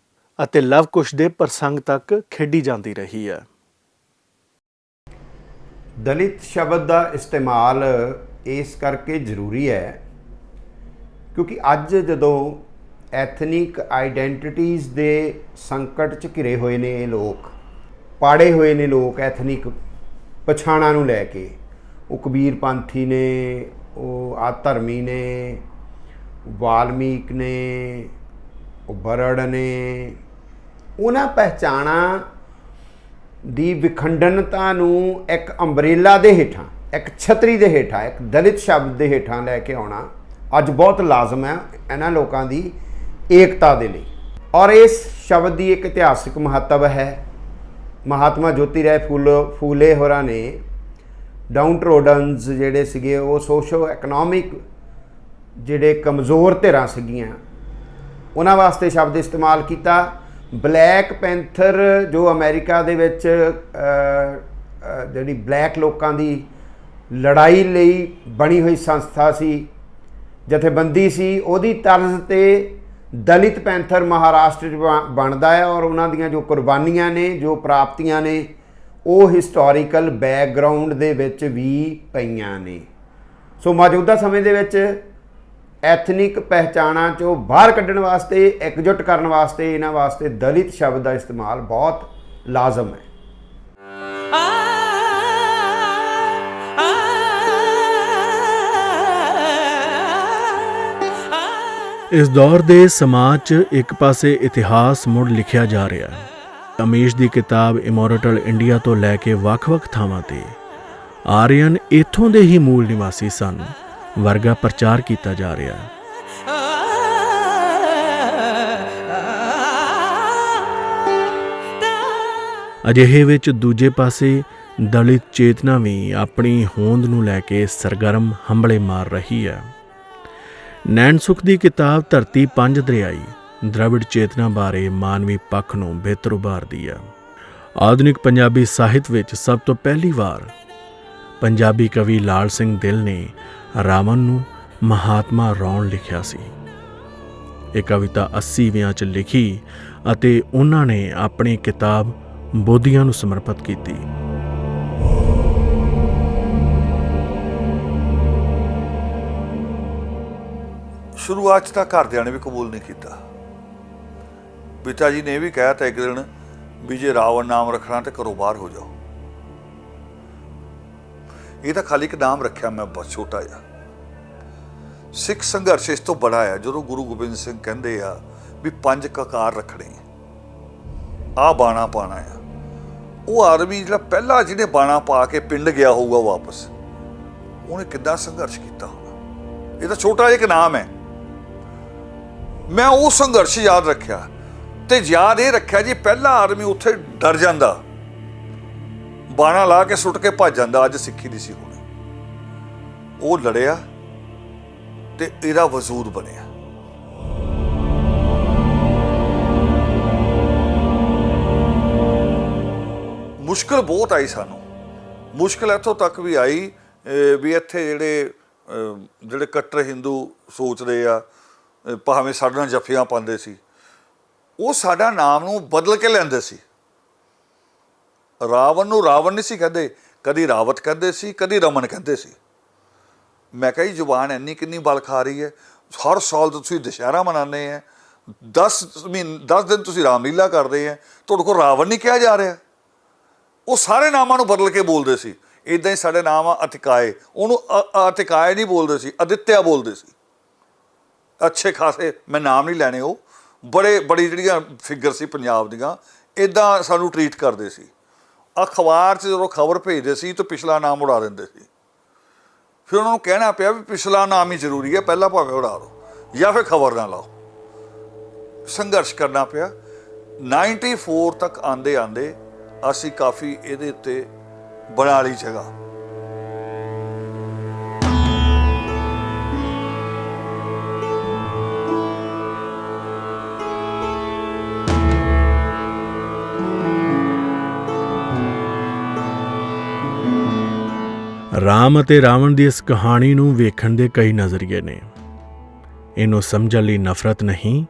D: ਅਤੇ ਲਵ ਕੁਸ਼ ਦੇ ਪ੍ਰਸੰਗ ਤੱਕ ਖੇਡੀ ਜਾਂਦੀ ਰਹੀ ਹੈ।
G: ਦਲਿਤ ਸ਼ਬਦ ਦਾ ਇਸਤੇਮਾਲ ਇਸ ਕਰਕੇ ਜ਼ਰੂਰੀ ਹੈ ਕਿਉਂਕਿ ਅੱਜ ਜਦੋਂ ਐਥਨਿਕ ਆਈਡੈਂਟੀਟੀਜ਼ ਦੇ ਸੰਕਟ 'ਚ ਘਿਰੇ ਹੋਏ ਨੇ ਇਹ ਲੋਕ, ਪਾੜੇ ਹੋਏ ਨੇ ਲੋਕ ਐਥਨਿਕ ਪਛਾਣਾਂ ਨੂੰ ਲੈ ਕੇ, ਉਹ ਕਬੀਰ ਪੰਥੀ ਨੇ, ਉਹ ਆਧਰਮੀ ਨੇ, ਵਾਲਮੀਕ ਨੇ, ਉਹ ਬਰੜ ਨੇ, ਉਹਨਾਂ ਪਹਿਚਾਣਾਂ ਦੀ ਵਿਖੰਡਨਤਾ ਨੂੰ ਇੱਕ ਅੰਬਰੇਲਾ ਦੇ ਹੇਠਾਂ, ਇੱਕ ਛਤਰੀ ਦੇ ਹੇਠਾਂ, ਇੱਕ ਦਲਿਤ ਸ਼ਬਦ ਦੇ ਹੇਠਾਂ ਲੈ ਕੇ ਆਉਣਾ ਅੱਜ ਬਹੁਤ ਲਾਜ਼ਮ ਹੈ ਇਹਨਾਂ ਲੋਕਾਂ ਦੀ ਏਕਤਾ ਦੇ ਲਈ। ਔਰ ਇਸ ਸ਼ਬਦ ਦੀ ਇੱਕ ਇਤਿਹਾਸਿਕ ਮਹੱਤਵ ਹੈ। ਮਹਾਤਮਾ ਜੋਤੀ ਰਾਏ ਫੂਲੇ ਹੋਰਾਂ ਨੇ ਡਾਊਨ ਟਰੋਡਨਸ ਜਿਹੜੇ ਸੀਗੇ, ਉਹ ਸੋਸ਼ੋ ਇਕਨੋਮਿਕ ਜਿਹੜੇ ਕਮਜ਼ੋਰ ਧਿਰਾਂ ਸੀਗੀਆਂ, ਉਹਨਾਂ ਵਾਸਤੇ ਸ਼ਬਦ ਇਸਤੇਮਾਲ ਕੀਤਾ। ਬਲੈਕ ਪੈਂਥਰ ਜੋ ਅਮਰੀਕਾ ਦੇ ਵਿੱਚ ਜਿਹੜੀ ਬਲੈਕ ਲੋਕਾਂ ਦੀ ਲੜਾਈ ਲਈ ਬਣੀ ਹੋਈ ਸੰਸਥਾ ਸੀ, ਜਥੇਬੰਦੀ ਸੀ, ਉਹਦੀ ਤਰਜ਼ ਤੇ ਦਲਿਤ ਪੈਂਥਰ ਮਹਾਰਾਸ਼ਟਰ 'ਚ ਬਣਦਾ ਹੈ। ਔਰ ਉਹਨਾਂ ਦੀਆਂ ਜੋ ਕੁਰਬਾਨੀਆਂ ਨੇ, ਜੋ ਪ੍ਰਾਪਤੀਆਂ ਨੇ, ਉਹ ਹਿਸਟੋਰੀਕਲ ਬੈਕਗਰਾਊਂਡ ਦੇ ਵਿੱਚ ਵੀ ਪਈਆਂ ਨੇ। ਸੋ ਮੌਜੂਦਾ ਸਮੇਂ ਦੇ ਵਿੱਚ ਐਥਨਿਕ ਪਹਿਚਾਣਾਂ 'ਚੋਂ ਬਾਹਰ ਕੱਢਣ ਵਾਸਤੇ, ਇਕਜੁੱਟ ਕਰਨ ਵਾਸਤੇ ਇਹਨਾਂ ਵਾਸਤੇ ਦਲਿਤ ਸ਼ਬਦ ਦਾ ਇਸਤੇਮਾਲ ਬਹੁਤ ਲਾਜ਼ਮ ਹੈ।
D: ਇਸ ਦੌਰ ਦੇ ਸਮਾਜ 'ਚ ਇੱਕ ਪਾਸੇ ਇਤਿਹਾਸ ਮੁੜ ਲਿਖਿਆ ਜਾ ਰਿਹਾ ਹੈ। ਅਮੀਸ਼ ਦੀ ਕਿਤਾਬ ਇਮੋਰਟਲ ਇੰਡੀਆ ਤੋਂ ਲੈ ਕੇ ਵੱਖ-ਵੱਖ ਥਾਵਾਂ ਤੇ ਆਰੀਅਨ ਇੱਥੋਂ ਦੇ ਹੀ ਮੂਲ ਨਿਵਾਸੀ ਸਨ ਵਰਗਾ ਪ੍ਰਚਾਰ ਕੀਤਾ ਜਾ ਰਿਹਾ ਹੈ। ਅਜਿਹੇ ਵਿੱਚ ਦੂਜੇ ਪਾਸੇ ਦਲਿਤ ਚੇਤਨਾ ਵੀ ਆਪਣੀ ਹੋਂਦ ਨੂੰ ਲੈ ਕੇ ਸਰਗਰਮ ਹੰਭਲੇ ਮਾਰ ਰਹੀ ਹੈ। ਨੈਣ ਸੁਖ ਦੀ ਕਿਤਾਬ ਧਰਤੀ ਪੰਜ ਦਰਿਆਈ ਦ੍ਰਵਿੜ ਚੇਤਨਾ ਬਾਰੇ ਮਾਨਵੀ ਪੱਖ ਨੂੰ ਬਿਹਤਰ ਉਭਾਰਦੀ ਹੈ। ਆਧੁਨਿਕ ਪੰਜਾਬੀ ਸਾਹਿਤ ਵਿੱਚ ਸਭ ਤੋਂ ਪਹਿਲੀ ਵਾਰ ਪੰਜਾਬੀ ਕਵੀ ਲਾਲ ਸਿੰਘ ਦਿਲ ਨੇ ਰਾਵਣ ਨੂੰ ਮਹਾਤਮਾ ਰੌਣ ਲਿਖਿਆ ਸੀ। ਇਹ ਕਵਿਤਾ 80ਵਿਆਂ 'ਚ ਲਿਖੀ ਅਤੇ ਉਹਨਾਂ ਨੇ ਆਪਣੀ ਕਿਤਾਬ ਬੋਧੀਆਂ ਨੂੰ ਸਮਰਪਿਤ ਕੀਤੀ।
F: ਸ਼ੁਰੂਆਤ 'ਚ ਤਾਂ ਘਰਦਿਆਂ ਨੇ ਵੀ ਕਬੂਲ ਨਹੀਂ ਕੀਤਾ। ਪਿਤਾ ਜੀ ਨੇ ਵੀ ਕਹਿ ਤਾ ਇੱਕ ਦਿਨ ਵੀ ਜੇ ਰਾਵਣ ਨਾਮ ਰੱਖਣਾ ਤੇ ਘਰੋਂ ਬਾਹਰ ਹੋ ਜਾਓ। ਇਹ ਤਾਂ ਖਾਲੀ ਇੱਕ ਨਾਮ ਰੱਖਿਆ ਮੈਂ, ਬਸ ਛੋਟਾ ਜਿਹਾ। ਸਿੱਖ ਸੰਘਰਸ਼ ਇਸ ਤੋਂ ਬੜਾ ਆ। ਜਦੋਂ ਗੁਰੂ ਗੋਬਿੰਦ ਸਿੰਘ ਕਹਿੰਦੇ ਆ ਵੀ 5 ਕਕਾਰ ਰੱਖਣੇ ਆ, ਬਾਣਾ ਪਾਣਾ ਆ, ਉਹ ਆਦਮੀ ਜਿਹੜਾ ਪਹਿਲਾ ਜਿਹਨੇ ਬਾਣਾ ਪਾ ਕੇ ਪਿੰਡ ਗਿਆ ਹੋਊਗਾ ਵਾਪਸ, ਉਹਨੇ ਕਿੱਦਾਂ ਸੰਘਰਸ਼ ਕੀਤਾ ਹੋਣਾ। ਇਹ ਤਾਂ ਛੋਟਾ ਜਿਹਾ ਇੱਕ ਨਾਮ ਹੈ। ਮੈਂ ਉਹ ਸੰਘਰਸ਼ ਯਾਦ ਰੱਖਿਆ ਤੇ ਯਾਦ ਇਹ ਰੱਖਿਆ ਜੀ, ਪਹਿਲਾ ਆਦਮੀ ਉੱਥੇ ਡਰ ਜਾਂਦਾ, ਬਾਣਾ ਲਾ ਕੇ ਸੁੱਟ ਕੇ ਭੱਜ ਜਾਂਦਾ। ਅੱਜ ਸਿੱਖੀ ਦੀ ਸੀ ਹੋਣੀ। ਉਹ ਲੜਿਆ ਤੇ ਇਹਦਾ ਵਜੂਦ ਬਣਿਆ। ਮੁਸ਼ਕਿਲ ਬਹੁਤ ਆਈ ਸਾਨੂੰ। ਮੁਸ਼ਕਿਲ ਇੱਥੋਂ ਤੱਕ ਵੀ ਆਈ ਵੀ ਇੱਥੇ ਜਿਹੜੇ ਕੱਟਰ ਹਿੰਦੂ ਸੋਚਦੇ ਆ, ਭਾਵੇਂ ਸਾਡੇ ਨਾਲ ਜੱਫੀਆਂ ਪਾਉਂਦੇ ਸੀ, ਉਹ ਸਾਡਾ ਨਾਮ ਨੂੰ ਬਦਲ ਕੇ ਲੈਂਦੇ ਸੀ। ਰਾਵਣ ਨੂੰ ਰਾਵਣ ਨਹੀਂ ਸੀ ਕਹਿੰਦੇ, ਕਦੀ ਰਾਵਤ ਕਹਿੰਦੇ ਸੀ, ਕਦੀ ਰਮਨ ਕਹਿੰਦੇ ਸੀ। ਮੈਂ ਕਿਹਾ ਜੀ ਜ਼ੁਬਾਨ ਇੰਨੀ ਕਿੰਨੀ ਬਲ ਖਾ ਰਹੀ ਹੈ। ਹਰ ਸਾਲ ਤੁਸੀਂ ਦੁਸਹਿਰਾ ਮਨਾਉਂਦੇ ਆ, 10 ਦਿਨ ਤੁਸੀਂ ਰਾਮਲੀਲਾ ਕਰਦੇ ਆ, ਤੁਹਾਡੇ ਕੋਲ ਰਾਵਣ ਨਹੀਂ ਕਿਹਾ ਜਾ ਰਿਹਾ। ਉਹ ਸਾਰੇ ਨਾਮਾਂ ਨੂੰ ਬਦਲ ਕੇ ਬੋਲਦੇ ਸੀ। ਇੱਦਾਂ ਹੀ ਸਾਡੇ ਨਾਮ ਆ ਅਤਿਕਾਏ, ਉਹਨੂੰ ਅਤਿਕਾਏ ਨਹੀਂ ਬੋਲਦੇ ਸੀ, ਅਦਿੱਤਿਆ ਬੋਲਦੇ ਸੀ। ਅੱਛੇ ਖਾਸੇ, ਮੈਂ ਨਾਮ ਨਹੀਂ ਲੈਣੇ, ਉਹ ਬੜੀ ਜਿਹੜੀਆਂ ਫਿਗਰ ਸੀ ਪੰਜਾਬ ਦੀਆਂ, ਇੱਦਾਂ ਸਾਨੂੰ ਟਰੀਟ ਕਰਦੇ ਸੀ। ਅਖਬਾਰ 'ਚ ਜਦੋਂ ਖਬਰ ਭੇਜਦੇ ਸੀ ਤਾਂ ਪਿਛਲਾ ਨਾਮ ਉਡਾ ਦਿੰਦੇ ਸੀ। ਫਿਰ ਉਹਨਾਂ ਨੂੰ ਕਹਿਣਾ ਪਿਆ ਵੀ ਪਿਛਲਾ ਨਾਮ ਹੀ ਜ਼ਰੂਰੀ ਹੈ, ਪਹਿਲਾਂ ਭਾਵੇਂ ਉਡਾ ਦਿਓ ਜਾਂ ਫਿਰ ਖਬਰ ਨਾ ਲਾਓ। ਸੰਘਰਸ਼ ਕਰਨਾ ਪਿਆ। 94 ਤੱਕ ਆਂਦੇ ਅਸੀਂ ਕਾਫੀ ਇਹਦੇ ਉੱਤੇ ਬਣਾ ਲਈ ਜਗ੍ਹਾ।
D: ਰਾਮ ਅਤੇ ਰਾਵਣ ਦੀ ਇਸ ਕਹਾਣੀ ਨੂੰ ਵੇਖਣ ਦੇ ਕਈ ਨਜ਼ਰੀਏ ਨੇ। ਇਹਨੂੰ ਸਮਝਣ ਲਈ ਨਫ਼ਰਤ ਨਹੀਂ,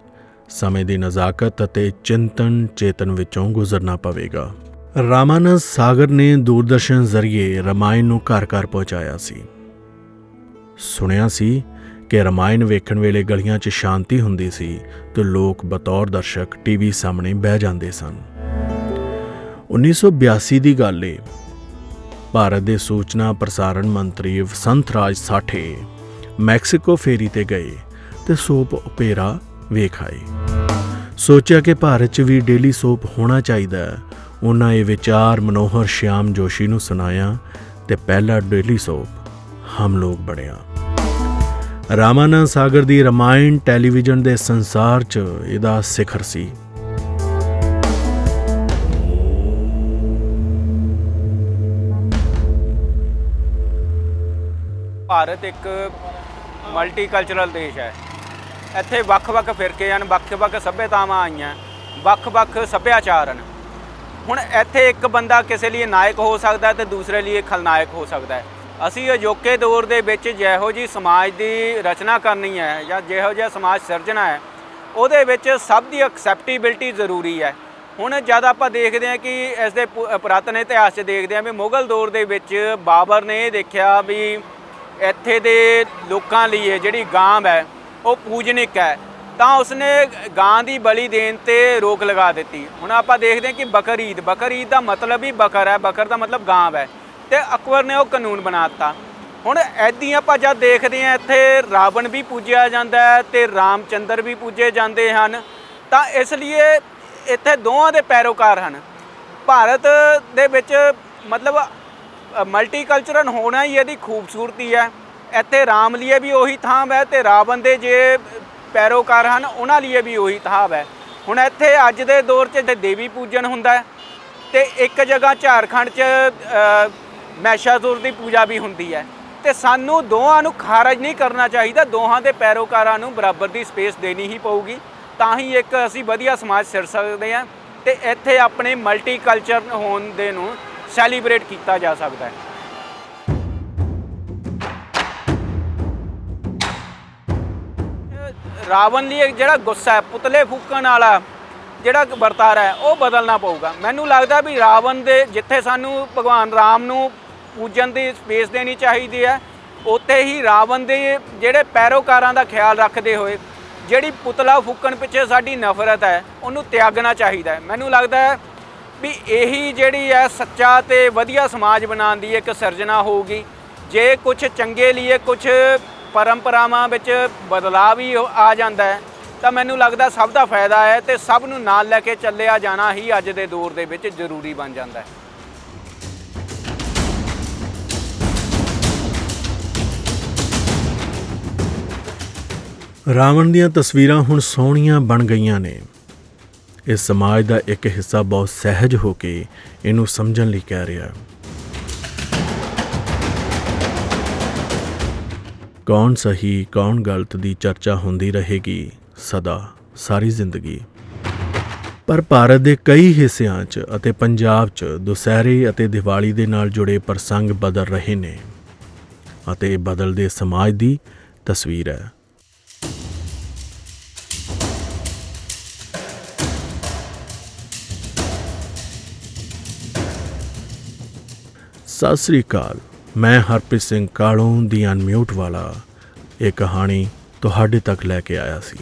D: ਸਮੇਂ ਦੀ ਨਜ਼ਾਕਤ ਅਤੇ ਚਿੰਤਨ ਚੇਤਨ ਵਿੱਚੋਂ ਗੁਜ਼ਰਨਾ ਪਵੇਗਾ। ਰਾਮਾਨੰਦ ਸਾਗਰ ਨੇ ਦੂਰਦਰਸ਼ਨ ਜ਼ਰੀਏ ਰਮਾਇਣ ਨੂੰ ਘਰ ਘਰ ਪਹੁੰਚਾਇਆ ਸੀ। ਸੁਣਿਆ ਸੀ ਕਿ ਰਮਾਇਣ ਵੇਖਣ ਵੇਲੇ ਗਲੀਆਂ 'ਚ ਸ਼ਾਂਤੀ ਹੁੰਦੀ ਸੀ ਤੇ ਲੋਕ ਬਤੌਰ ਦਰਸ਼ਕ ਟੀਵੀ ਸਾਹਮਣੇ ਬਹਿ ਜਾਂਦੇ ਸਨ। 1982 ਦੀ ਗੱਲ ਏ। ਭਾਰਤ ਦੇ ਸੂਚਨਾ ਪ੍ਰਸਾਰਣ ਮੰਤਰੀ ਵਸੰਤ ਰਾਜ ਸਾਠੇ ਮੈਕਸੀਕੋ ਫੇਰੀ ਤੇ ਗਏ ਤੇ ਸੋਪ ਓਪੇਰਾ ਵੇਖ ਆਏ। ਸੋਚਿਆ ਕਿ ਭਾਰਤ 'ਚ ਵੀ ਡੇਲੀ ਸੋਪ ਹੋਣਾ ਚਾਹੀਦਾ ਹੈ। ਉਹਨਾਂ ਇਹ ਵਿਚਾਰ ਮਨੋਹਰ ਸ਼ਿਆਮ ਜੋਸ਼ੀ ਨੂੰ ਸੁਣਾਇਆ ਤੇ ਪਹਿਲਾ ਡੇਲੀ ਸੋਪ ਹਮ ਲੋਗ ਬਣਿਆ। ਰਾਮਾਨੰਦ ਸਾਗਰ ਦੀ ਰਮਾਇਣ ਟੈਲੀਵਿਜ਼ਨ ਦੇ ਸੰਸਾਰ 'ਚ ਇਹਦਾ ਸਿਖਰ ਸੀ।
H: ਭਾਰਤ ਇੱਕ ਮਲਟੀਕਲਚਰਲ ਦੇਸ਼ ਹੈ। ਇੱਥੇ ਵੱਖ-ਵੱਖ ਫਿਰਕੇ ਹਨ, ਵੱਖ-ਵੱਖ ਸੱਭਿਅਤਾਵਾਂ ਆਈਆਂ, ਵੱਖ-ਵੱਖ ਸੱਭਿਆਚਾਰ ਹਨ। ਹੁਣ ਇੱਥੇ ਇੱਕ ਬੰਦਾ ਕਿਸੇ ਲਈ ਨਾਇਕ ਹੋ ਸਕਦਾ ਤੇ ਦੂਸਰੇ ਲਈ ਖਲਨਾਇਕ ਹੋ ਸਕਦਾ ਹੈ। ਅਸੀਂ ਅਜੋਕੇ ਦੌਰ ਦੇ ਵਿੱਚ ਜਿਹੋ ਜਿਹੀ ਸਮਾਜ ਦੀ ਰਚਨਾ ਕਰਨੀ ਹੈ ਜਾਂ ਜਿਹੋ ਜਿਹਾ ਸਮਾਜ ਸਿਰਜਣਾ ਹੈ, ਉਹਦੇ ਵਿੱਚ ਸਭ ਦੀ ਐਕਸੈਪਟੇਬਿਲਟੀ ਜ਼ਰੂਰੀ ਹੈ। ਹੁਣ ਜਦ ਆਪਾਂ ਦੇਖਦੇ ਹਾਂ ਕਿ ਇਸ ਦੇ ਪੁਰਾਤਨ ਇਤਿਹਾਸ 'ਚ ਦੇਖਦੇ ਹਾਂ ਵੀ ਮੁਗਲ ਦੌਰ ਦੇ ਵਿੱਚ ਬਾਬਰ ਨੇ ਇਹ ਦੇਖਿਆ ਵੀ ਇੱਥੇ ਦੇ ਲੋਕਾਂ ਲਈ ਇਹ ਜਿਹੜੀ ਗਾਂ ਹੈ ਉਹ ਪੂਜਨਿਕ ਹੈ, ਤਾਂ ਉਸਨੇ ਗਾਂ ਦੀ ਬਲੀ ਦੇਣ 'ਤੇ ਰੋਕ ਲਗਾ ਦਿੱਤੀ। ਹੁਣ ਆਪਾਂ ਦੇਖਦੇ ਹਾਂ ਕਿ ਬਕਰ ਈਦ ਦਾ ਮਤਲਬ ਹੀ ਬਕਰ ਹੈ, ਬਕਰ ਦਾ ਮਤਲਬ ਗਾਂ ਹੈ, ਅਤੇ ਅਕਬਰ ਨੇ ਉਹ ਕਾਨੂੰਨ ਬਣਾ ਦਿੱਤਾ। ਹੁਣ ਇੱਦਾਂ ਆਪਾਂ ਜਦ ਦੇਖਦੇ ਹਾਂ ਇੱਥੇ ਰਾਵਣ ਵੀ ਪੂਜਿਆ ਜਾਂਦਾ ਹੈ ਅਤੇ ਰਾਮ ਚੰਦਰ ਵੀ ਪੂਜੇ ਜਾਂਦੇ ਹਨ, ਤਾਂ ਇਸ ਲਈ ਇੱਥੇ ਦੋਵਾਂ ਦੇ ਪੈਰੋਕਾਰ ਹਨ। ਭਾਰਤ ਦੇ ਵਿੱਚ ਮਤਲਬ ਮਲਟੀਕਲਚਰਲ ਹੋਣਾ ਹੀ ਇਹਦੀ ਖੂਬਸੂਰਤੀ ਹੈ। ਇੱਥੇ ਰਾਮ ਲਈ ਵੀ ਉਹੀ ਥਾਂ ਹੈ ਅਤੇ ਰਾਵਣ ਦੇ ਜੇ ਪੈਰੋਕਾਰ ਹਨ ਉਹਨਾਂ ਲਈ ਵੀ ਉਹੀ ਥਾਂ ਹੈ। ਹੁਣ ਇੱਥੇ ਅੱਜ ਦੇ ਦੌਰ 'ਚ ਦੇਵੀ ਪੂਜਨ ਹੁੰਦਾ ਅਤੇ ਇੱਕ ਜਗ੍ਹਾ ਝਾਰਖੰਡ 'ਚ ਮਹਿਸ਼ਾਸੁਰ ਦੀ ਪੂਜਾ ਵੀ ਹੁੰਦੀ ਹੈ, ਅਤੇ ਸਾਨੂੰ ਦੋਹਾਂ ਨੂੰ ਖਾਰਜ ਨਹੀਂ ਕਰਨਾ ਚਾਹੀਦਾ। ਦੋਹਾਂ ਦੇ ਪੈਰੋਕਾਰਾਂ ਨੂੰ ਬਰਾਬਰ ਦੀ ਸਪੇਸ ਦੇਣੀ ਹੀ ਪਊਗੀ, ਤਾਂ ਹੀ ਇੱਕ ਅਸੀਂ ਵਧੀਆ ਸਮਾਜ ਸਿਰ ਸਕਦੇ ਹਾਂ ਅਤੇ ਇੱਥੇ ਆਪਣੇ ਮਲਟੀਕਲਚਰ ਹੋਣ ਦੇ ਨੂੰ ਸੈਲੀਬ੍ਰੇਟ ਕੀਤਾ ਜਾ ਸਕਦਾ ਹੈ। ਰਾਵਣ ਲਈ ਜਿਹੜਾ ਗੁੱਸਾ ਹੈ, ਪੁਤਲੇ ਫੂਕਣ ਵਾਲਾ ਜਿਹੜਾ ਵਰਤਾਰਾ ਹੈ, ਉਹ ਬਦਲਣਾ ਪਊਗਾ। ਮੈਨੂੰ ਲੱਗਦਾ ਵੀ ਰਾਵਣ ਦੇ ਜਿੱਥੇ ਸਾਨੂੰ ਭਗਵਾਨ ਰਾਮ ਨੂੰ ਪੂਜਣ ਦੀ ਸਪੇਸ ਦੇਣੀ ਚਾਹੀਦੀ ਹੈ, ਉੱਥੇ ਹੀ ਰਾਵਣ ਦੇ ਜਿਹੜੇ ਪੈਰੋਕਾਰਾਂ ਦਾ ਖਿਆਲ ਰੱਖਦੇ ਹੋਏ ਜਿਹੜੀ ਪੁਤਲਾ ਫੂਕਣ ਪਿੱਛੇ ਸਾਡੀ ਨਫ਼ਰਤ ਹੈ ਉਹਨੂੰ ਤਿਆਗਣਾ ਚਾਹੀਦਾ ਹੈ। ਮੈਨੂੰ ਲੱਗਦਾ ਹੈ ਵੀ ਇਹੀ ਜਿਹੜੀ ਹੈ ਸੱਚਾ ਅਤੇ ਵਧੀਆ ਸਮਾਜ ਬਣਾਉਣ ਦੀ ਇੱਕ ਸਿਰਜਣਾ ਹੋਊਗੀ। ਜੇ ਕੁਛ ਚੰਗੇ ਲਈ ਕੁਛ ਪਰੰਪਰਾਵਾਂ ਵਿੱਚ ਬਦਲਾਅ ਵੀ ਆ ਜਾਂਦਾ ਹੈ ਤਾਂ ਮੈਨੂੰ ਲੱਗਦਾ ਸਭ ਦਾ ਫਾਇਦਾ ਹੈ ਅਤੇ ਸਭ ਨੂੰ ਨਾਲ ਲੈ ਕੇ ਚੱਲਿਆ ਜਾਣਾ ਹੀ ਅੱਜ ਦੇ ਦੌਰ ਦੇ ਵਿੱਚ ਜ਼ਰੂਰੀ ਬਣ ਜਾਂਦਾ ਹੈ।
D: ਰਾਵਣ ਦੀਆਂ ਤਸਵੀਰਾਂ ਹੁਣ ਸੋਹਣੀਆਂ ਬਣ ਗਈਆਂ ਨੇ। ਇਸ ਸਮਾਜ ਦਾ ਇੱਕ ਹਿੱਸਾ ਬਹੁਤ ਸਹਿਜ ਹੋ ਕੇ ਇਹਨੂੰ ਸਮਝਣ ਲਈ ਕਹਿ ਰਿਹਾ। ਕੌਣ ਸਹੀ ਕੌਣ ਗਲਤ ਦੀ ਚਰਚਾ ਹੁੰਦੀ ਰਹੇਗੀ ਸਦਾ, ਸਾਰੀ ਜ਼ਿੰਦਗੀ। ਪਰ ਭਾਰਤ ਦੇ ਕਈ ਹਿੱਸਿਆਂ 'ਚ ਅਤੇ ਪੰਜਾਬ 'ਚ ਦੁਸਹਿਰੇ ਅਤੇ ਦੀਵਾਲੀ ਦੇ ਨਾਲ ਜੁੜੇ ਪ੍ਰਸੰਗ ਬਦਲ ਰਹੇ ਨੇ ਅਤੇ ਇਹ ਬਦਲਦੇ ਸਮਾਜ ਦੀ ਤਸਵੀਰ ਹੈ। ਸਤਿ ਸ੍ਰੀ ਅਕਾਲ, ਮੈਂ ਹਰਪ੍ਰੀਤ ਸਿੰਘ ਕਾਲੋਂ ਦੀ ਅਨਮਿਊਟ ਵਾਲਾ ਇਹ ਕਹਾਣੀ ਤੁਹਾਡੇ ਤੱਕ ਲੈ ਕੇ ਆਇਆ ਸੀ।